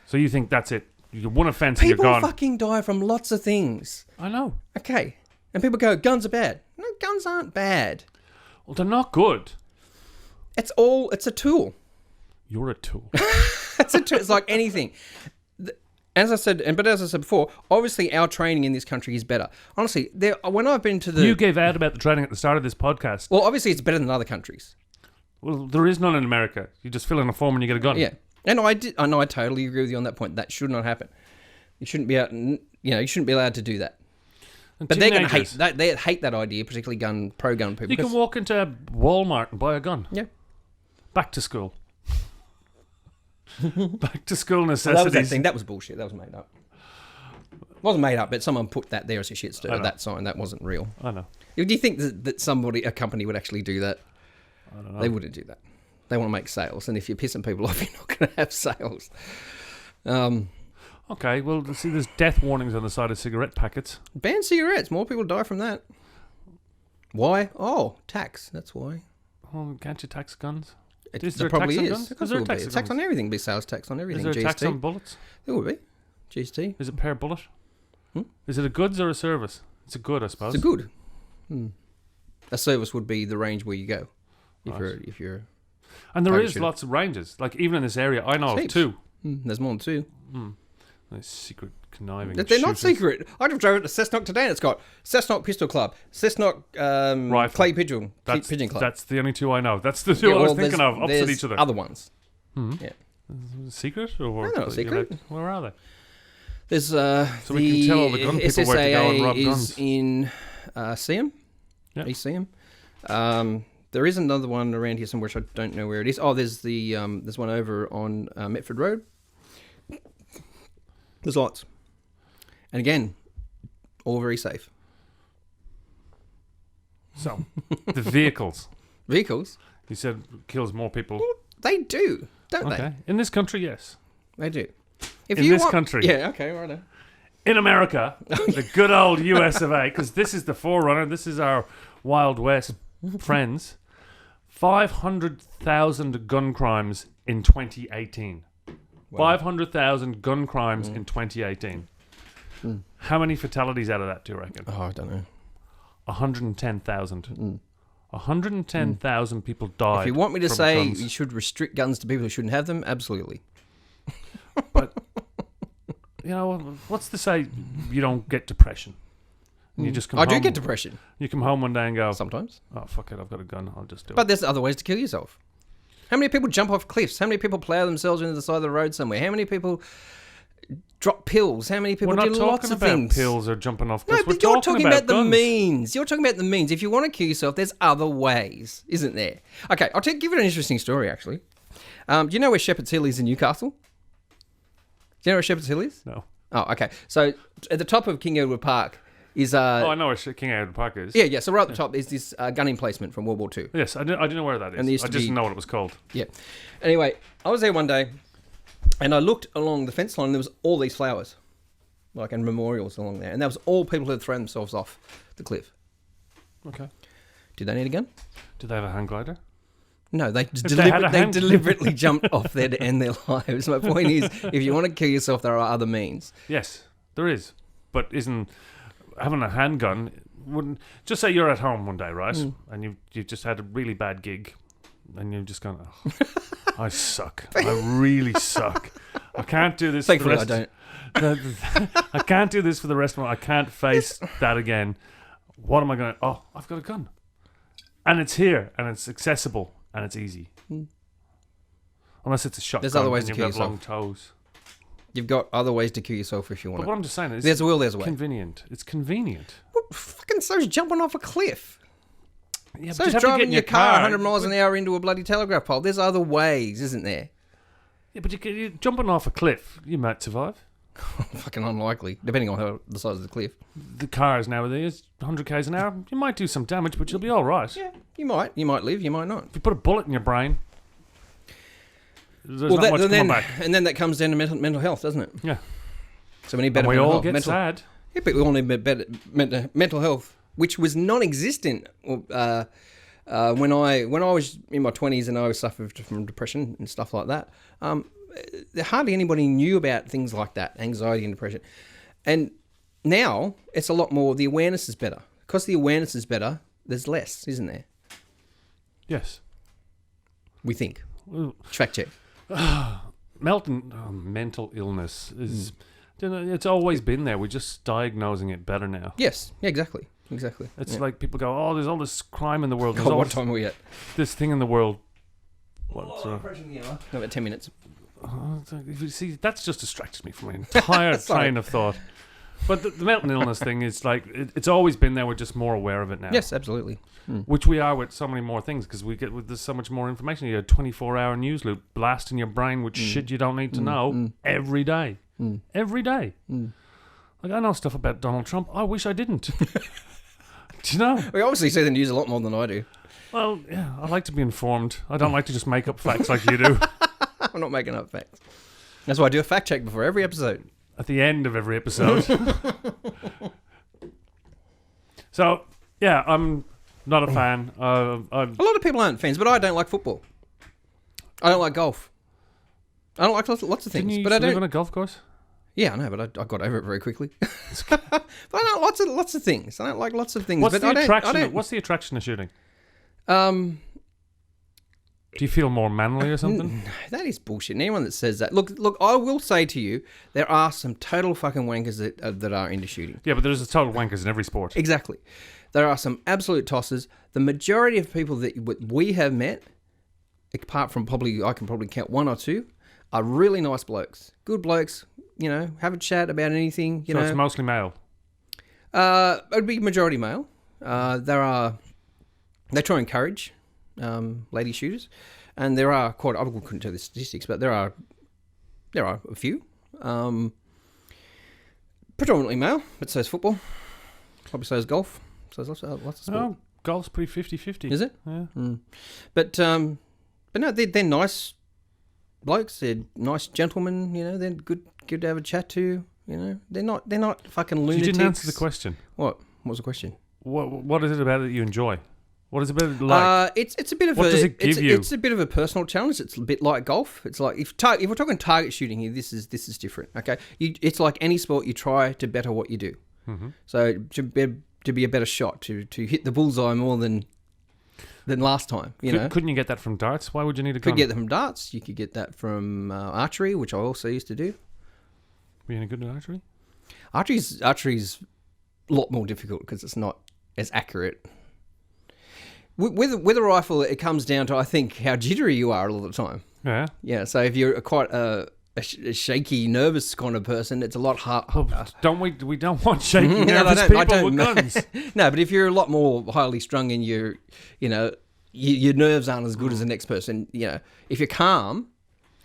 So you think that's it? You one offence and you're gone. People fucking die from lots of things. I know. Okay. And people go, guns are bad. No, guns aren't bad. Well, they're not good. It's a tool. You're a tool. It's a tool. It's like anything. As I said before, obviously our training in this country is better. Honestly, when I've been to the... You gave out about the training at the start of this podcast. Well, obviously it's better than other countries. Well, there is none in America. You just fill in a form and you get a gun. Yeah. And I totally agree with you on that point. That should not happen. You shouldn't be out. You shouldn't be allowed to do that. And but they're going to hate that. They hate that idea, particularly pro-gun people. You can walk into Walmart and buy a gun. Yeah. Back to school. Back to school necessities. Well, that was that thing. That was bullshit. That was made up. It wasn't made up, but someone put that there as a shit story. That sign. That wasn't real. I know. Do you think that a company would actually do that? I don't know. They wouldn't do that. They want to make sales, and if you're pissing people off, you're not going to have sales. Okay, well, see, there's death warnings on the side of cigarette packets. Ban cigarettes. More people die from that. Why? Oh, tax. That's why. Well, can't you tax guns? There probably is. Is there a tax on guns? Tax on everything. Be sales tax on everything. Is there a tax on bullets? There would be. GST. Is it per bullet? Is it a goods or a service? It's a good, I suppose. It's a good. A service would be the range where you go. If you're and there is lots of ranges. Like, even in this area, I know of two. There's more than two. Those secret conniving They're not secret. I just drove it to Cessnock today and it's got Cessnock Pistol Club, Cessnock Clay Pigeon Club. That's the only two I know. That's the two I was thinking of, opposite each other. Other ones. Yeah. Secret? Or they're not secret. Where are they? There's so we can tell all the gun people where to go and rob guns. Is in Seaham. Yep. East Seaham. There is another one around here somewhere, which I don't know where it is. Oh, there's there's one over on Metford Road. There's lots. And again, all very safe. So, the vehicles. Vehicles? You said kills more people. Well, they do, don't they? In this country, yes. They do. In this country. Yeah, okay, right. In America, the good old US of A, because this is the forerunner, this is our Wild West friends. 500,000 gun crimes in 2018. Wow. 500,000 gun crimes in 2018. How many fatalities out of that do you reckon? Oh, I don't know. 110,000. 110,000 people died. If you want me to say guns. You should restrict guns to people who shouldn't have them, absolutely. But, you know, what's to say you don't get depression? And you just come home. I do get depression. You come home one day and go... Sometimes. Oh, fuck it, I've got a gun. I'll just do it. But there's other ways to kill yourself. How many people jump off cliffs? How many people plough themselves into the side of the road somewhere? How many people drop pills. How many people We're do not lots talking of about things? pills or jumping off No, cliffs. but We're you're talking about the guns. means. You're talking about the means. If you want to kill yourself, there's other ways, isn't there? Okay, give it an interesting story, actually. Do you know where Shepherd's Hill is in Newcastle? Do you know where Shepherd's Hill is? No. Oh, okay. So at the top of King Edward Park is... I know where King Edward Park is. Yeah. So right at the top is this gun emplacement from World War II. Yes, I didn't know where that is. And I just didn't know what it was called. Yeah. Anyway, I was there one day, and I looked along the fence line, and there was all these flowers, and memorials along there, and that was all people who had thrown themselves off the cliff. Okay. Did they need a gun? Did they have a hang glider? No, they they deliberately jumped off there to end their lives. My point is, if you want to kill yourself, there are other means. Yes, there is. But isn't having a handgun... Wouldn't just say you're at home one day, right? And you've just had a really bad gig, and you've just gone, oh, I suck. I really suck. I can't do this. Thankfully, for the rest I can't do this for the rest of my... I can't face that again. What am I going to... Oh, I've got a gun. And it's here, and it's accessible, and it's easy. Unless it's a shotgun. There's other ways to you've kill got long yourself. toes. You've got other ways to kill yourself if you want But to. what I'm just saying is... There's a will, there's a way. Convenient. It's convenient. What fucking so's jumping off a cliff? Yeah, So but you'd have to driving get in your car 100 miles an hour into a bloody telegraph pole. There's other ways, isn't there? Yeah, but you're jumping off a cliff. You might survive. Fucking unlikely, depending on the size of the cliff. The cars nowadays, 100 k's an hour, you might do some damage, but you'll be all right. Yeah, you might. You might live, you might not. If you put a bullet in your brain, there's Well, not much coming back. and then that comes down to mental health, doesn't it? Yeah. So we need better And we mental all health. get sad. Yeah, but we all need better mental health, which was non-existent when I was in my 20s and I suffered from depression and stuff like that. Hardly anybody knew about things like that, anxiety and depression. And now it's a lot more, the awareness is better. Because the awareness is better, there's less, isn't there? Yes. We think. Well, Fact check. mental illness is... It's always been there. We're just diagnosing it better now. Yes, yeah, exactly. It's like people go, oh, there's all this crime in the world. There's God, all what time are we at? this thing in the world. Approaching the hour. About 10 minutes. See, that's just distracted me from my entire train of thought. But the mental illness thing is like, it's always been there. We're just more aware of it now. Yes, absolutely. Which we are with so many more things because there's so much more information. You have a 24-hour news loop blasting your brain with shit you don't need to know every day. Every day. Like, I know stuff about Donald Trump. I wish I didn't. Do you know? We obviously see the news a lot more than I do. Well, yeah, I like to be informed. I don't like to just make up facts like you do. I'm not making up facts. That's why I do a fact check before every episode. At the end of every episode. So, yeah, I'm not a fan. A lot of people aren't fans, but I don't like football. I don't like golf. I don't like lots of things. Didn't you but I live don't. on a golf course? Yeah, I know, but I got over it very quickly. But I don't like lots of things. I don't like lots of things. What's but the attraction? I don't, What's the attraction of shooting? Do you feel more manly or something? That is bullshit. And anyone that says that, look, I will say to you, there are some total fucking wankers that are into shooting. Yeah, but there's a total wankers in every sport. Exactly. There are some absolute tossers. The majority of people that we have met, apart from I can probably count one or two, are really nice blokes. Good blokes, have a chat about anything, So it's mostly male? It would be majority male. They try and encourage lady shooters, and there are quite. I couldn't tell the statistics, but there are a few. Predominantly male, but so is football. Probably so is golf. So there's lots of sport. Oh, golf's pretty 50-50. Is it? Yeah. But no, they're nice blokes. They're nice gentlemen. They're good to have a chat to. They're not fucking lunatics. You didn't answer the question. What was the question? What is it about it that you enjoy? What is it about it like? It's a bit of what does it give you? It's a bit of a personal challenge. It's a bit like golf. It's like if we're talking target shooting here, this is different. Okay, it's like any sport. You try to better what you do. Mm-hmm. So to be a better shot, to hit the bullseye more than last time. Couldn't you get that from darts? Why would you need a gun? Could get that from darts. You could get that from archery, which I also used to do. Were you any good at archery? Archery's a lot more difficult because it's not as accurate. With a rifle, it comes down to, I think, how jittery you are all the time. Yeah. Yeah. So if you're quite a a shaky, nervous kind of person, it's a lot harder. Don't we? We don't want shaky, nervous people with guns. No, but if you're a lot more highly strung and your nerves aren't as good as the next person, if you're calm,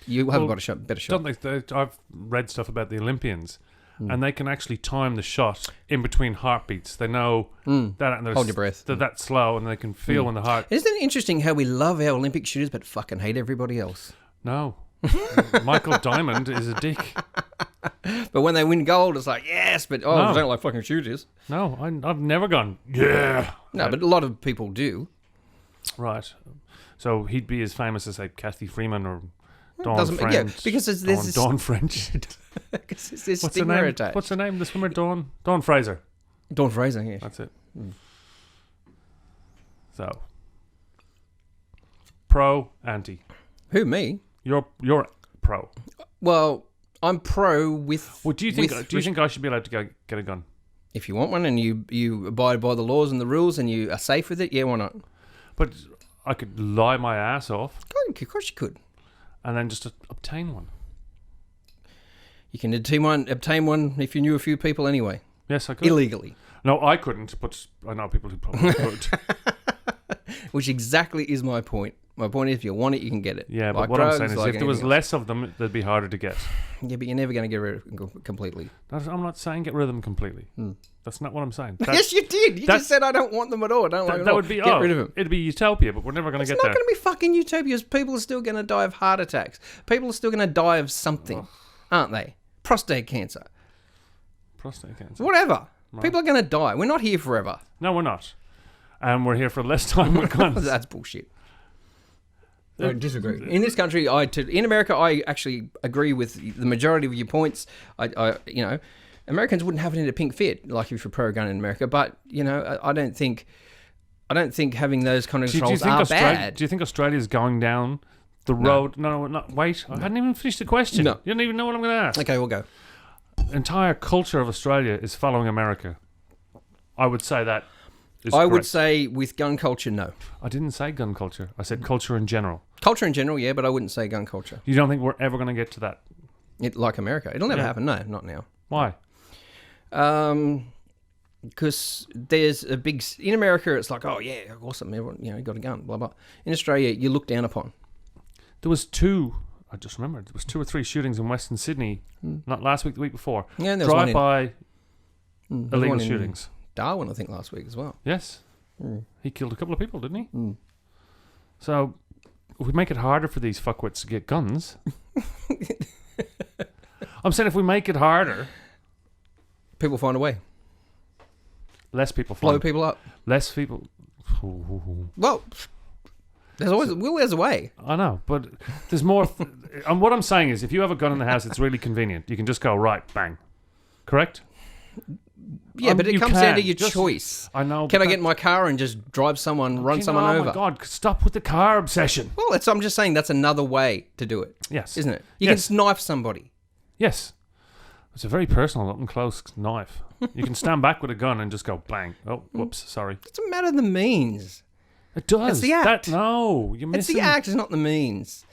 you haven't got a better shot. I've read stuff about the Olympians, and they can actually time the shot in between heartbeats. They know that, and hold your breath. They're that slow, and they can feel when the heart. Isn't it interesting how we love our Olympic shooters but fucking hate everybody else? No. Michael Diamond is a dick. But when they win gold, it's like, yes, but I don't like fucking shooters. No, I've never gone, yeah. No, but a lot of people do. Right. So he'd be as famous as, like, Kathy Freeman or Dawn French. Yeah, because there's Dawn French. Because it's this stigma attached. What's the name of the swimmer? Dawn Fraser. Dawn Fraser, yeah. That's it. So, pro, anti. Who, me? You're pro. Well, I'm pro with. Well, do you think I should be allowed to get a gun? If you want one and you abide by the laws and the rules and you are safe with it, yeah, why not? But I could lie my ass off. Of course you could. And then just obtain one. You can obtain one if you knew a few people anyway. Yes, I could. Illegally. No, I couldn't, but I know people who probably could. Which exactly is my point. My point is, if you want it, you can get it. Yeah, but what I'm saying is, if there was less of them, they'd be harder to get. Yeah, but you're never going to get rid of them completely. I'm not saying get rid of them completely. That's not what I'm saying. Yes, you did. You just said I don't want them at all. I don't like them at all. Would be, get rid of them. It'd be utopia, but we're never going to get there. It's not going to be fucking utopia. People are still going to die of heart attacks. People are still going to die of something, aren't they? Prostate cancer. Whatever. Right. People are going to die. We're not here forever. No, we're not. And we're here for less time with guns. That's bullshit. I disagree. In this country, in America, I actually agree with the majority of your points. Americans wouldn't have it in a pink fit, like if you're pro-gun in America. But I don't think having those kind of controls are bad. Do you think Australia's going down the road? No, wait. I hadn't even finished the question. No. You don't even know what I'm going to ask. Okay, we'll go. Entire culture of Australia is following America. I would say that. I would say with gun culture, no. I didn't say gun culture. I said culture in general. Culture in general, yeah, but I wouldn't say gun culture. You don't think we're ever going to get to that? Like America. It'll never happen. No, not now. Why? Because there's a big... In America, it's like, oh, yeah, awesome. Everyone, you got a gun, blah, blah. In Australia, you look down upon. There was two... I just remembered. There was 2 or 3 shootings in Western Sydney. Not last week, the week before. Yeah, and there was drive-by illegal shootings. Darwin, I think, last week as well. Yes. He killed a couple of people, didn't he? So, if we make it harder for these fuckwits to get guns... I'm saying if we make it harder... People find a way. Less people blow people up. Less people... Well, there's a way. I know, but there's more... And what I'm saying is, if you have a gun in the house, it's really convenient. You can just go, right, bang. Correct? Yeah, but it comes down to your choice. I know. Can I get in my car and just drive someone, run someone over? Oh my God, stop with the car obsession. Well, I'm just saying that's another way to do it. Yes. Isn't it? You can knife somebody. Yes. It's a very personal, up and close knife. You can stand back with a gun and just go bang. Oh, whoops, sorry. It doesn't matter the means. It does. It's the act. No, you're missing. It's the act, it's not the means.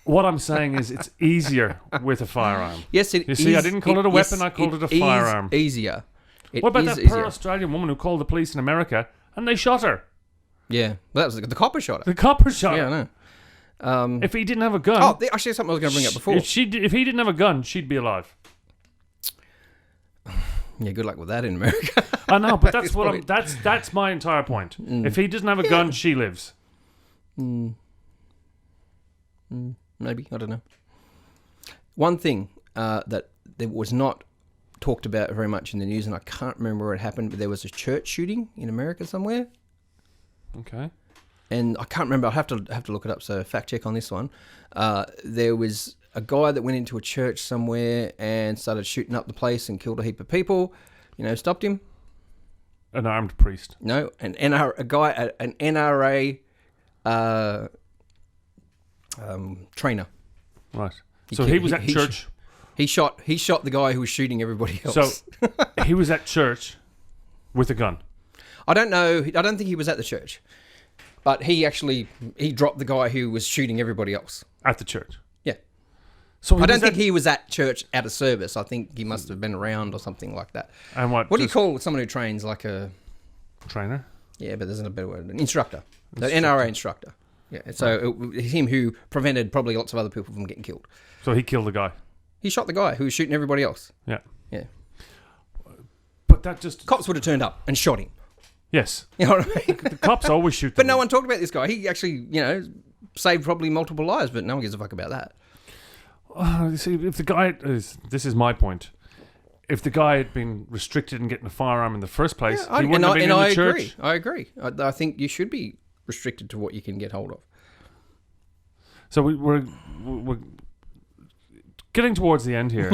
What I'm saying is it's easier with a firearm. Yes, it is. You see, I didn't call it a weapon, I called it a firearm. Easier. What about that poor Australian woman who called the police in America and they shot her? Yeah, well, that was the copper shot her. The copper shot her. Yeah, I know. If he didn't have a gun... Oh, actually, something I was going to bring up before. If he didn't have a gun, she'd be alive. Yeah, good luck with that in America. I know, but that's my entire point. If he doesn't have a gun, she lives. Maybe, I don't know. One thing that there was not talked about very much in the news, and I can't remember where it happened, but there was a church shooting in America somewhere. Okay. And I can't remember. I'll have to look it up. So fact check on this one. There was a guy that went into a church somewhere and started shooting up the place and killed a heap of people. Stopped him. An armed priest. No, an NRA trainer. Right. So he was at church. He shot the guy who was shooting everybody else. So he was at church with a gun. I don't know. I don't think he was at the church. But he dropped the guy who was shooting everybody else. At the church. Yeah. So I don't think he was at church at a service. I think he must have been around or something like that. And what? What do you call someone who trains like a trainer? Yeah, but there's a better word. An instructor. The NRA instructor. Yeah. So it's him who prevented probably lots of other people from getting killed. So he killed the guy. He shot the guy who was shooting everybody else. Yeah. Yeah. But that just... Cops would have turned up and shot him. Yes. You know what I mean? The cops always shoot them. But no one talked about this guy. He actually, saved probably multiple lives, but no one gives a fuck about that. You see, if the guy... This is my point. If the guy had been restricted in getting a firearm in the first place, he wouldn't have been in the church. I agree. I think you should be restricted to what you can get hold of. So we're getting towards the end here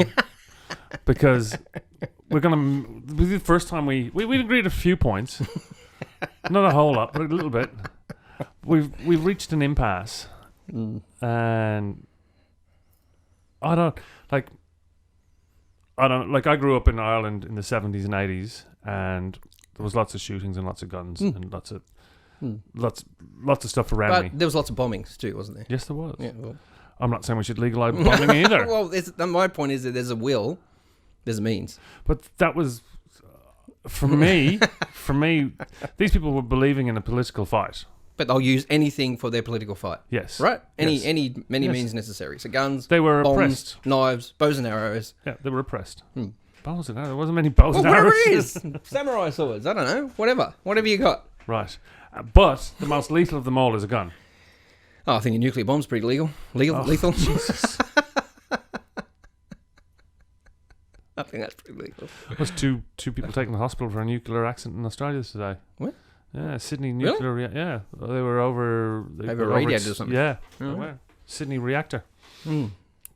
because we're gonna. This is the first time we agreed a few points, not a whole lot, but a little bit. We've reached an impasse, and I don't like. I grew up in Ireland in the 70s and 80s, and there was lots of shootings and lots of guns and lots of stuff around me. There was lots of bombings too, wasn't there? Yes, there was. Yeah, well. I'm not saying we should legalise bombing either. Well, my point is that there's a will, there's a means. But that was, for me, these people were believing in a political fight. But they'll use anything for their political fight. Yes. Right? Any means necessary. So guns, they were bombs, oppressed. Knives, bows and arrows. Yeah, they were oppressed. Bows and arrows? There wasn't many bows and arrows. Whatever it is. Samurai swords. I don't know. Whatever you got. Right. But the most lethal of them all is a gun. Oh, I think a nuclear bomb's pretty lethal. Jesus. I think that's pretty lethal. There was two people taken to the hospital for a nuclear accident in Australia today. What? Yeah, Sydney nuclear. Really? Yeah, they were over. Radiated or something. Yeah, Oh. they were. Sydney reactor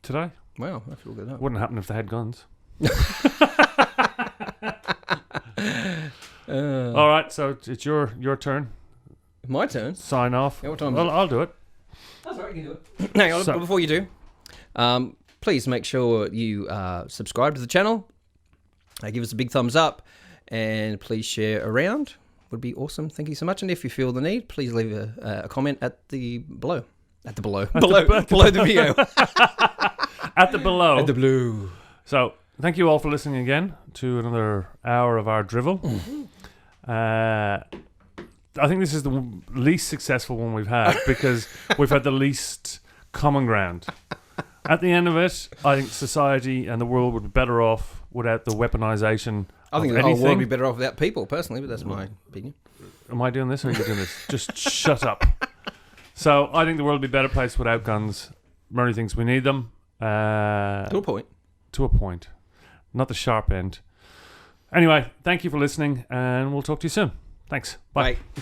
today. Wow, I feel good. Up. Wouldn't happen if they had guns. All right, so it's your turn. My turn. Sign off. Yeah, what time is Well, it? I'll do it. That's all right, you can do it. Hang on, before you do, please make sure you subscribe to the channel. Give us a big thumbs up, and please share around. Would be awesome. Thank you so much. And if you feel the need, please leave a comment at the below. Below the video. At the below. At the blue. So, thank you all for listening again to another hour of our drivel. I think this is the least successful one we've had because we've had the least common ground. At the end of it, I think society and the world would be better off without the weaponization. I think the whole world would be better off without people, personally, but that's my opinion. Am I doing this or are you doing this? Just shut up. So I think the world would be a better place without guns. Murray thinks we need them. To a point. To a point. Not the sharp end. Anyway, thank you for listening, and we'll talk to you soon. Thanks. Bye. Bye.